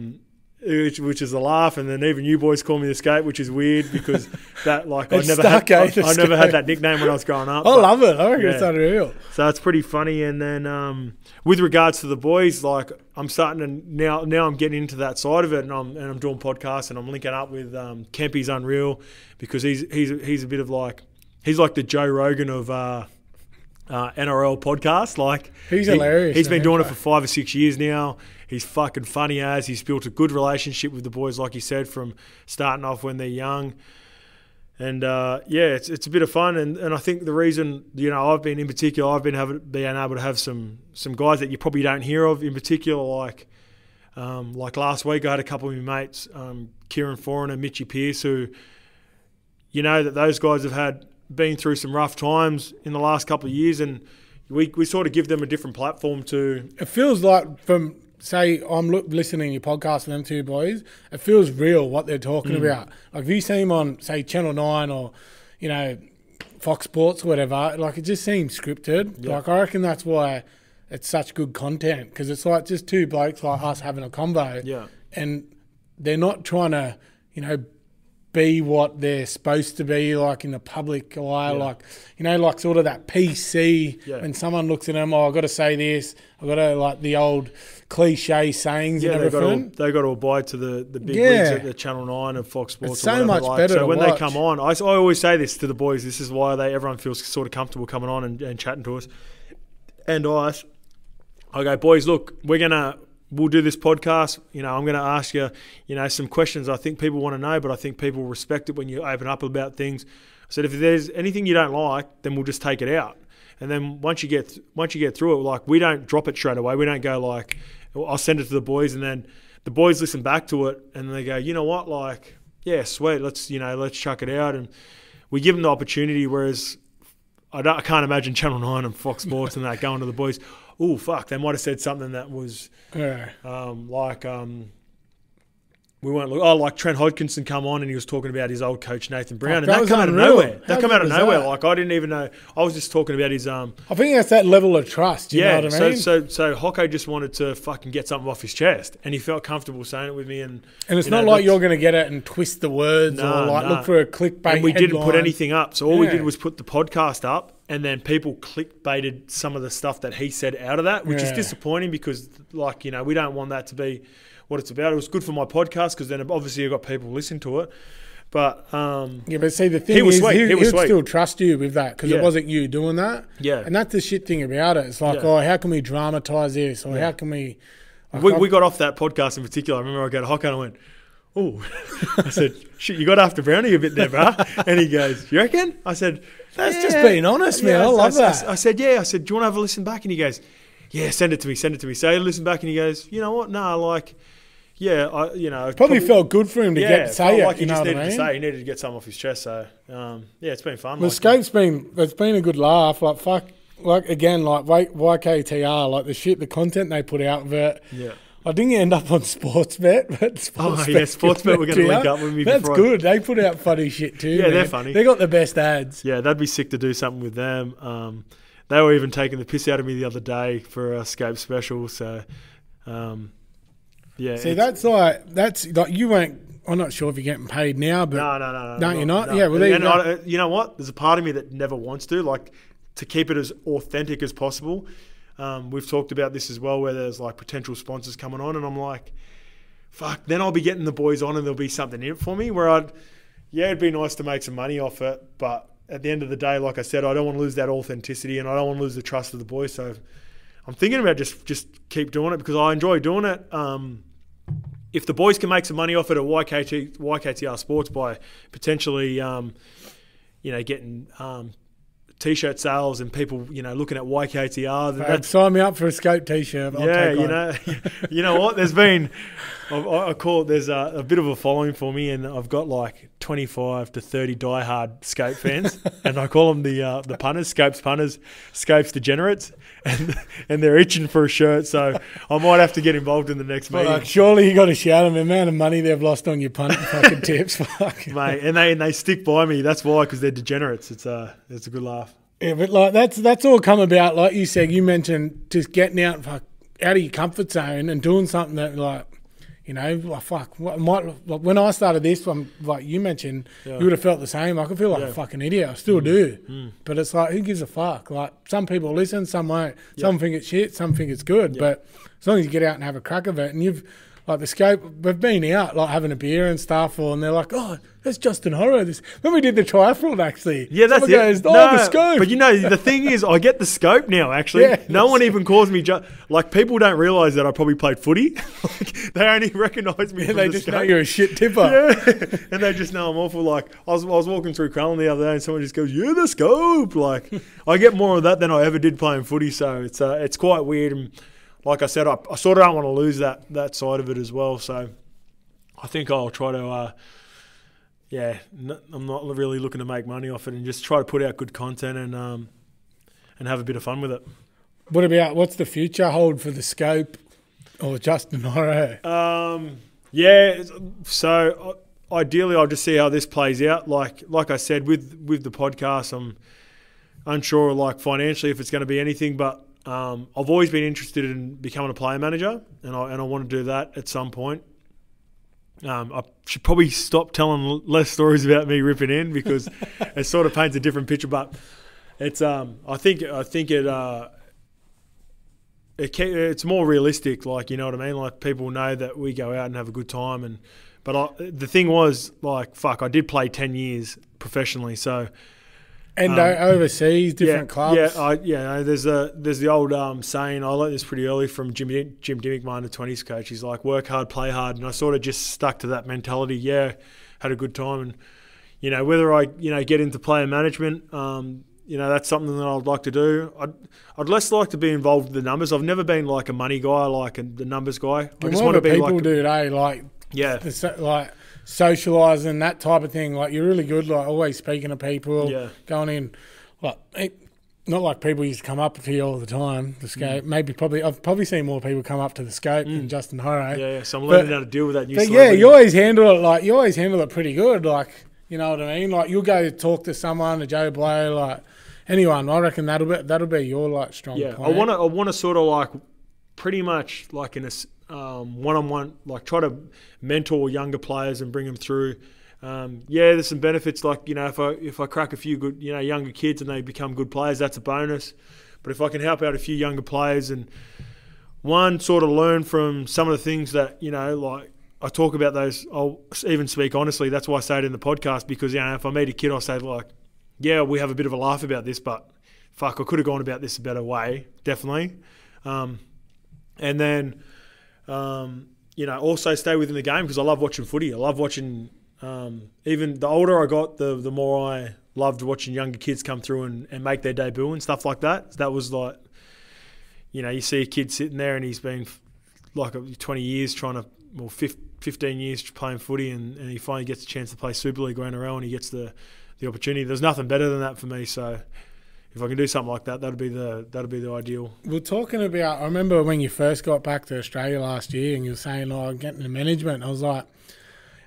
laugh. And then even you boys call me the Skate, which is weird because that like I never had that nickname when I was growing up. I love it. I reckon it's unreal. So it's pretty funny. And then with regards to the boys, like I'm starting to now I'm getting into that side of it, and I'm doing podcasts and I'm linking up with Kempy's unreal because he's a bit of like he's like the Joe Rogan of NRL podcast. Like he's hilarious. He's been doing it for 5 or 6 years now. He's fucking funny as he's built a good relationship with the boys, like you said, from starting off when they're young. And it's a bit of fun, and I think the reason I've been able to have some guys that you probably don't hear of in particular, like last week I had a couple of my mates, Kieran Foran and Mitchy Pearce, who that those guys have been through some rough times in the last couple of years, and we sort of give them a different platform to. It feels like from. Say I'm listening to your podcast with them two boys, it feels real what they're talking about. Like if you see them on, say, Channel 9 or, Fox Sports or whatever, like it just seems scripted. Yeah. Like I reckon that's why it's such good content because it's like just two blokes like us having a convo. Yeah. And they're not trying to, be what they're supposed to be like in the public eye, like sort of that PC when someone looks at them, I've got to say this, I've got to like the old cliche sayings and everything. They've got to abide to the big wigs at the Channel 9 and Fox Sports. It's so much better So to when watch. they come on, I always say this to the boys, this is why everyone feels sort of comfortable coming on and chatting to us. And I go, boys, look, we'll do this podcast. I'm going to ask you, some questions I think people want to know, but I think people respect it when you open up about things. I said, if there's anything you don't like, then we'll just take it out. And then once you get through it, like we don't drop it straight away. We don't go like, I'll send it to the boys, and then the boys listen back to it, and they go, you know what, like, yeah, sweet, let's chuck it out, and we give them the opportunity. Whereas I can't imagine Channel 9 and Fox Sports and that going to the boys. Oh fuck! They might have said something that was we weren't like Trent Hodkinson come on and he was talking about his old coach Nathan Brown, and that came out of nowhere. That came out of nowhere. Like I didn't even know. I was just talking about his I think that's that level of trust. You know what I mean? So Hocko just wanted to fucking get something off his chest, and he felt comfortable saying it with me. And it's not like you're going to get it and twist the words or look for a clickbait. And we headline. didn't put anything up. So all we did was put the podcast up. And then people clickbaited some of the stuff that he said out of that, which is disappointing because, like, we don't want that to be what it's about. It was good for my podcast because then obviously I got people listen to it. But but see, the thing is, he'd still trust you with that because it wasn't you doing that. Yeah. And that's the shit thing about it. It's like, how can we dramatise this? Or how can we... We got off that podcast in particular. I remember I go to Hocko and I went, oh, I said, shit, you got after Brownie a bit there, bro. And he goes, you reckon? I said, that's just being honest, man. I love that. I said, yeah. I said, do you want to have a listen back? And he goes, yeah, send it to me. So he listened back and he goes, you know what? No, like, yeah, probably felt good for him to get to say it. Like he you know just what needed I mean? to say. He needed to get something off his chest. So yeah, it's been fun. The scope's it's been a good laugh. Like fuck, like again, like YKTR, like the content they put out of it. Yeah. I didn't end up on Sportsbet, but Sportsbet we're going to link up with me. That's good. They put out funny shit too. Yeah, man. they're funny. They got the best ads. Yeah, that'd be sick to do something with them. They were even taking the piss out of me the other day for a Scope special. So. Yeah. See, that's like you weren't. I'm not sure if you're getting paid now, but no, you're not. No. Yeah, well, you know what? There's a part of me that never wants to, like, to keep it as authentic as possible. We've talked about this as well, where there's like potential sponsors coming on, and I'm like, fuck. Then I'll be getting the boys on, and there'll be something in it for me. Where it'd be nice to make some money off it, but at the end of the day, like I said, I don't want to lose that authenticity, and I don't want to lose the trust of the boys. So I'm thinking about just keep doing it because I enjoy doing it. If the boys can make some money off it at YKTR Sports by potentially, getting T-shirt sales and people, looking at YKTR. Sign me up for a Scope T-shirt. You know what? There's been, I call it, there's a bit of a following for me, and I've got like 25 to 30 diehard Scope fans, and I call them the punters, Scope's punters, Scope's degenerates, and they're itching for a shirt, so I might have to get involved in the next meeting. Like, surely you got to shout them the amount of money they've lost on your punt fucking tips, mate. And they stick by me. That's why, because they're degenerates. It's a good laugh. Yeah, but like that's all come about. Like you said, you mentioned just getting out of your comfort zone and doing something that when I started this, like you mentioned, you would have felt the same. I could feel like a fucking idiot. I still do. But it's like, who gives a fuck? Like, some people listen, some won't. Some think it's shit, some think it's good. But as long as you get out and have a crack of it, and you've, like the Scope, we've been out, like having a beer and stuff, and they're like, oh, that's Justin Horo. When we did the triathlon, actually. Yeah, that's it. The Scope. But the thing is, I get the Scope now, actually. Yeah, no one even calls me, like, people don't realise that I probably played footy. Like, they only recognise me from they the just Scope. know you're a shit tipper. Yeah, and they just know I'm awful. Like, I was walking through Crellin the other day, and someone just goes, "Yeah, the Scope." Like, I get more of that than I ever did playing footy, so it's quite weird. And like I said, I sort of don't want to lose that side of it as well. So I think I'll try to, I'm not really looking to make money off it, and just try to put out good content and have a bit of fun with it. What's the future hold for the Scope or Justin Horo? So ideally I'll just see how this plays out. Like I said, with the podcast, I'm unsure, like, financially if it's going to be anything, but I've always been interested in becoming a player manager, and I want to do that at some point. I should probably stop telling less stories about me ripping in, because it sort of paints a different picture. But it's I think it's more realistic. Like, you know what I mean? Like, people know that we go out and have a good time. But the thing was, like, fuck, I did play 10 years professionally, so. And overseas, different clubs. There's the old saying. I learned this pretty early from Jim Dimmick, my under-20s coach. He's like, work hard, play hard, and I sort of just stuck to that mentality. Yeah, had a good time, and whether I get into player management, that's something that I'd like to do. I'd less like to be involved with the numbers. I've never been like a money guy, like the numbers guy. I just want to be people do today, like socialising, that type of thing. Like, you're really good, like, always speaking to people, going in, like, not like people used to come up to you all the time, the Scope. I've probably seen more people come up to the Scope than Justin Horo. Yeah, so I'm learning how to deal with that new celebrity. Yeah, you always handle it pretty good, like, you know what I mean? Like, you'll go talk to someone, to Joe Blow, like, anyone. I reckon that'll be your, like, strong point. I want to sort of, like, pretty much, like, in a one-on-one, like, try to mentor younger players and bring them through. There's some benefits, like, if I crack a few good, younger kids and they become good players, that's a bonus. But if I can help out a few younger players and one, sort of learn from some of the things that, like, I talk about those, I'll even speak honestly. That's why I say it in the podcast, because, if I meet a kid, I'll say, like, yeah, we have a bit of a laugh about this, but fuck, I could have gone about this a better way, definitely. And then also stay within the game because I love watching footy. I love watching. Even the older I got, the more I loved watching younger kids come through and make their debut and stuff like that. That was like, you see a kid sitting there and he's been like 20 years 15 years playing footy and he finally gets a chance to play Super League or NRL and he gets the opportunity. There's nothing better than that for me. So if I can do something like that, that'd be the ideal. We're talking about. I remember when you first got back to Australia last year, and you were saying, "Oh, I'm getting the management." I was like,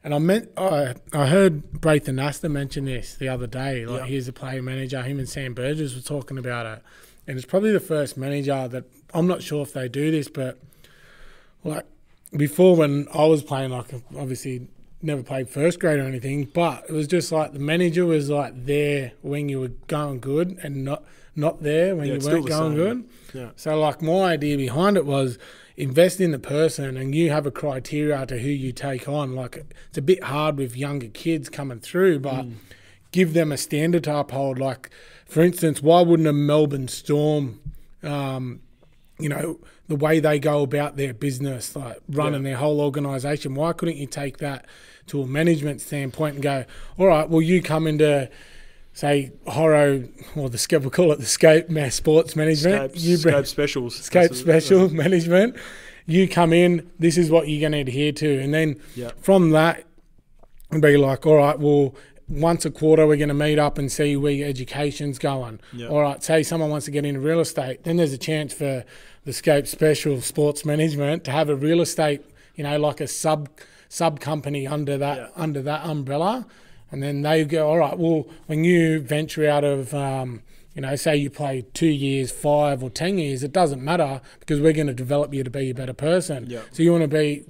and I heard Braithen Astor mention this the other day. Like, he's a player manager. Him and Sam Burgess were talking about it, and it's probably the first manager that I'm not sure if they do this, but like before when I was playing, like obviously never played first grade or anything, but it was just like the manager was like there when you were going good and not there when you weren't going good. Yeah. So like my idea behind it was invest in the person and you have a criteria to who you take on. Like it's a bit hard with younger kids coming through, but give them a standard to uphold. Like for instance, why wouldn't a Melbourne Storm, the way they go about their business, like running their whole organisation, why couldn't you take that to a management standpoint and go, all right, well, you come into, say, Horo, or we'll call it the Scope Sports Management. Scope Specials. Scope Special Management. You come in, this is what you're going to adhere to. And then from that, and be like, all right, well, once a quarter we're going to meet up and see where your education's going. Yep. All right, say someone wants to get into real estate, then there's a chance for the Scope Special Sports Management to have a real estate, like a sub company under that umbrella, and then they go, all right, well, when you venture out of say you play 2 years, 5 or 10 years, it doesn't matter because we're going to develop you to be a better person. Yep. So you want to be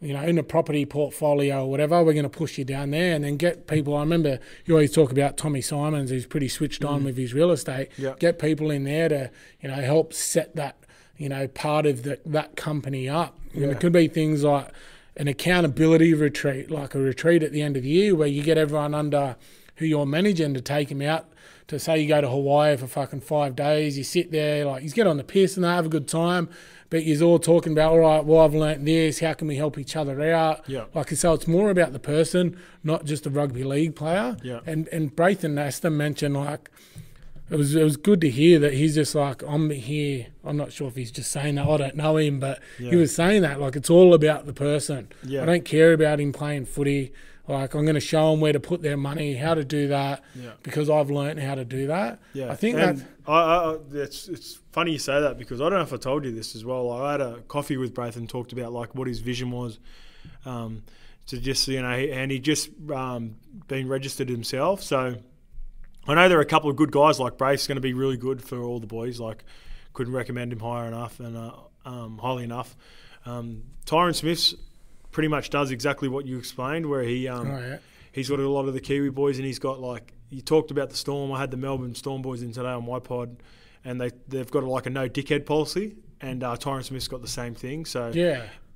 in a property portfolio or whatever, we're going to push you down there and then get people. I remember you always talk about Tommy Simons, who's pretty switched on with his real estate. Yep. Get people in there to, help set that, part of that company up. It could be things like an accountability retreat, like a retreat at the end of the year where you get everyone under who you're managing to take them out to, say you go to Hawaii for fucking 5 days, you sit there, like you get on the piss and they have a good time, but you're all talking about, all right, well, I've learnt this, how can we help each other out? Yeah. So it's more about the person, not just a rugby league player. Yeah. And Braithen Astor mentioned, like, it was good to hear that he's just like, I'm here. I'm not sure if he's just saying that. I don't know him, but he was saying that, like, it's all about the person. Yeah. I don't care about him playing footy. Like, I'm going to show them where to put their money, how to do that, because I've learnt how to do that. Yeah. I think it's funny you say that because I don't know if I told you this as well. I had a coffee with Braith and talked about like what his vision was, to just and he just been registered himself. So I know there are a couple of good guys like Braith's going to be really good for all the boys. Like, couldn't recommend him highly enough. Tyron Smith's pretty much does exactly what you explained, where he's got a lot of the Kiwi boys, and he's got, like, you talked about the Storm. I had the Melbourne Storm boys in today on my pod, and they've got like a no dickhead policy, and Tyron Smith's got the same thing. So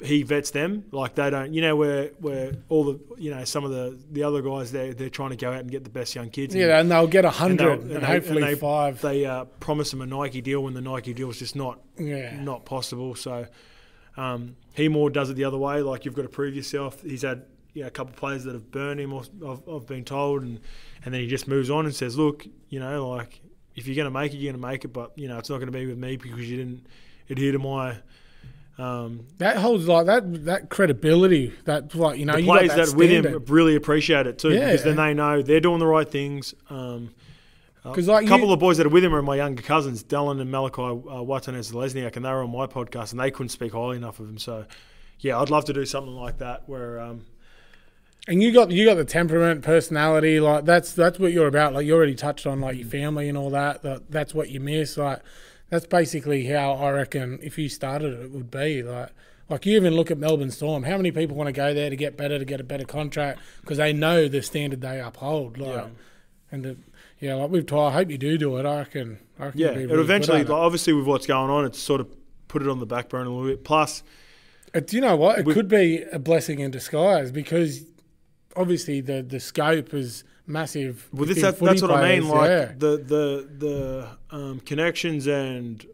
he vets them, like they don't, where all the, some of the other guys they're trying to go out and get the best young kids. And they'll get 100 and hopefully 5. They promise them a Nike deal when the Nike deal is just not possible. So. He more does it the other way. Like, you've got to prove yourself. He's had a couple of players that have burned him, I've been told, and then he just moves on and says, look, like, if you're going to make it, you're going to make it, but it's not going to be with me because you didn't adhere to my. That holds like that credibility. That, like, the players that with him really appreciate it too, because then they know they're doing the right things. Because a couple of boys that are with him are my younger cousins, Dylan and Malachi Watanez-Lesniak, and they were on my podcast, and they couldn't speak highly enough of him. So, I'd love to do something like that where. And you got the temperament, personality, like that's what you're about. Like, you already touched on like your family and all that. That's what you miss. Like, that's basically how I reckon if you started it would be. Like you even look at Melbourne Storm. How many people want to go there to get better, to get a better contract because they know the standard they uphold. Like, and like we've tried. I hope you do it. I reckon it eventually, like, obviously with what's going on, it's sort of put it on the back burner a little bit. Plus, you know what? It could be a blessing in disguise because obviously the scope is massive. Well, that's what I mean. Like the connections and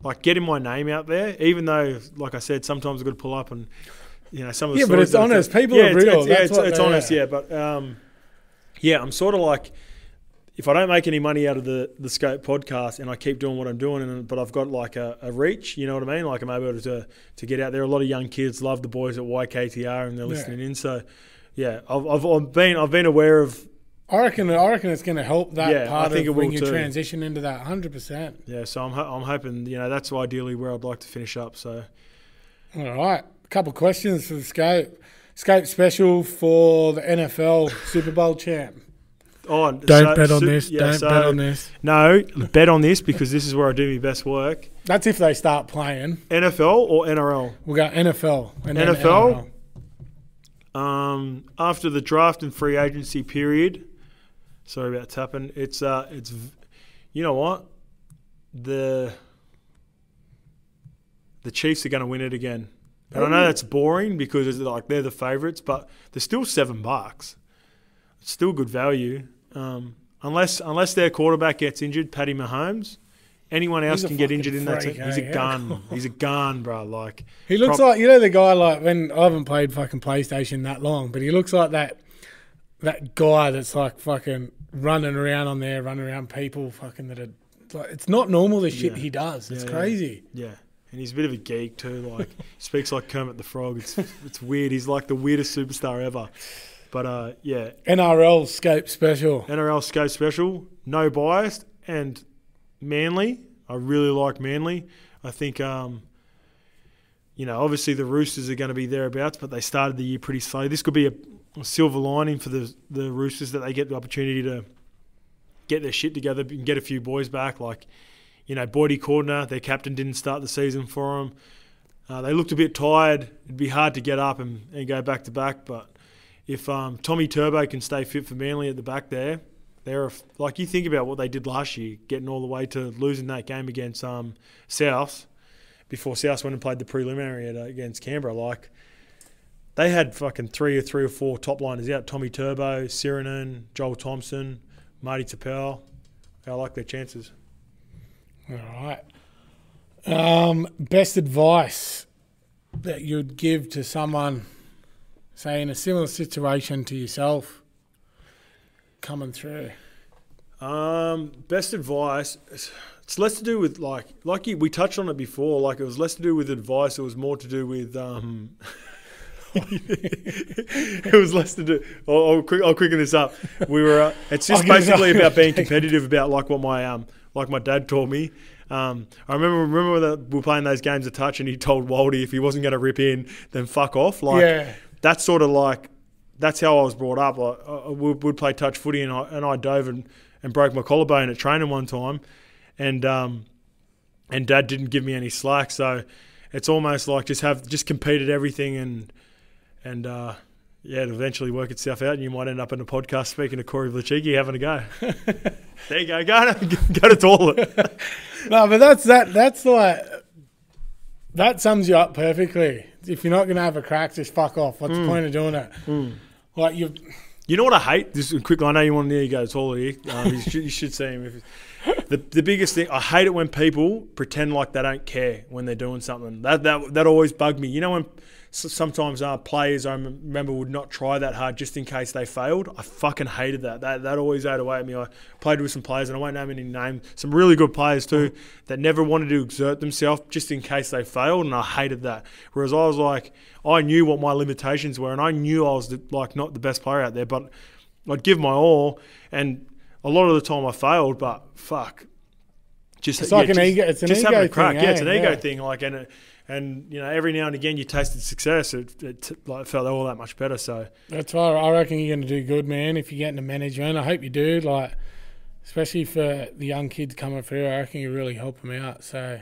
like getting my name out there, even though, like I said, sometimes I've got to pull up and, some of the Yeah, but stories it's honest. People are real. It's honest, yeah. But, I'm sort of like, if I don't make any money out of the Scope podcast and I keep doing what I'm doing, but I've got like a reach, you know what I mean? Like I'm able to get out there. A lot of young kids love the boys at YKTR and they're listening in. So, yeah, I've been aware of. I reckon it's going to help that part I think of it will when you too. transition into that 100%. Yeah, so I'm hoping, that's ideally where I'd like to finish up. So, all right, a couple of questions for the Scope special for the NFL Super Bowl champ. Oh, Don't bet on this. Don't bet on this. No, bet on this because this is where I do my best work. That's if they start playing. NFL or NRL? We'll go NFL. And NFL. NRL. After the draft and free agency period. Sorry about tapping. It's you know what? The Chiefs are going to win it again. And I know that's boring because it's like they're the favourites, but they're still $7. It's still good value. Unless their quarterback gets injured, Patty Mahomes, anyone else can get injured in that team. He's a gun. He's a gun, bro. Like he looks like the guy like when I haven't played fucking PlayStation that long, but he looks like that guy that's like fucking running around people fucking that are like it's not normal the shit he does. It's crazy. Yeah. And he's a bit of a geek too. Like he speaks like Kermit the Frog. It's weird. He's like the weirdest superstar ever. But NRL Scope special. NRL Scope special. No bias and Manly. I really like Manly. I think obviously the Roosters are going to be thereabouts, but they started the year pretty slow. This could be a silver lining for the Roosters that they get the opportunity to get their shit together and get a few boys back. Like, Boydie Cordner, their captain, didn't start the season for them. They looked a bit tired. It'd be hard to get up and go back to back. But if Tommy Turbo can stay fit for Manly at the back there, like you think about what they did last year, getting all the way to losing that game against South before South went and played the preliminary against Canberra. Like they had fucking three or four top liners out: Tommy Turbo, Sirinen, Joel Thompson, Marty Tapau. I like their chances. All right. Best advice that you'd give to someone, say, in a similar situation to yourself, coming through? Best advice, it's less to do with, we touched on it before, like it was less to do with advice, it was more to do with... it was less to do... I'll quicken this up. It's just basically about being competitive about like what my dad taught me. I remember that we were playing those games of touch and he told Waldy if he wasn't going to rip in, then fuck off. That's sort of like, that's how I was brought up. We'd play touch footy and I dove and broke my collarbone at training one time and Dad didn't give me any slack. So it's almost like just compete at everything and it'll eventually work itself out and you might end up in a podcast speaking to Corey Vlachicki having a go. There you go. Go to toilet. No, but that's like, that sums you up perfectly. If you're not going to have a crack, just fuck off. What's the point of doing it? Like you know what I hate? This is quick. I know you want to go to toilet here. You should see him. The biggest thing, I hate it when people pretend like they don't care when they're doing something. That always bugged me. You know when sometimes players, I remember, would not try that hard just in case they failed. I fucking hated that. That always ate away at me. I played with some players, and I won't name any names, some really good players too, that never wanted to exert themselves just in case they failed, and I hated that. Whereas I was like, I knew what my limitations were, and I knew I was not the best player out there, but I'd give my all, and a lot of the time I failed, but fuck. It's like an ego. It's an ego having a crack. thing. Yeah, it's an ego thing. Like, and every now and again you tasted success. It felt all that much better. So that's why I reckon you're going to do good, man. If you get into management, I hope you do. Like, especially for the young kids coming through, I reckon you really help them out. So,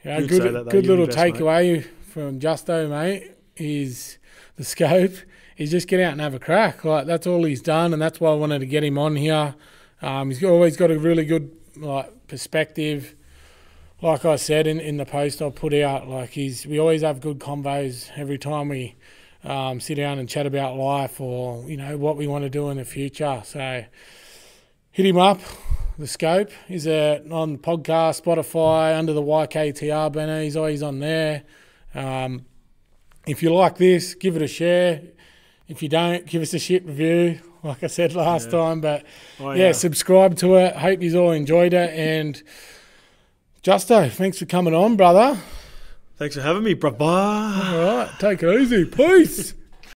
good little takeaway from Justo, mate, is the scope. Is just get out and have a crack. Like, that's all he's done, and that's why I wanted to get him on here. He's always got a really good perspective. Like I said in the post I put out, we always have good convos every time we sit down and chat about life or what we want to do in the future. So hit him up. The Scope. He's on the podcast, Spotify, under the YKTR banner. He's always on there. If you like this, give it a share. If you don't, give us a shit review, like I said last time. But, subscribe to it. Hope you all enjoyed it. And, Justo, thanks for coming on, brother. Thanks for having me, brother. All right, take it easy. Peace.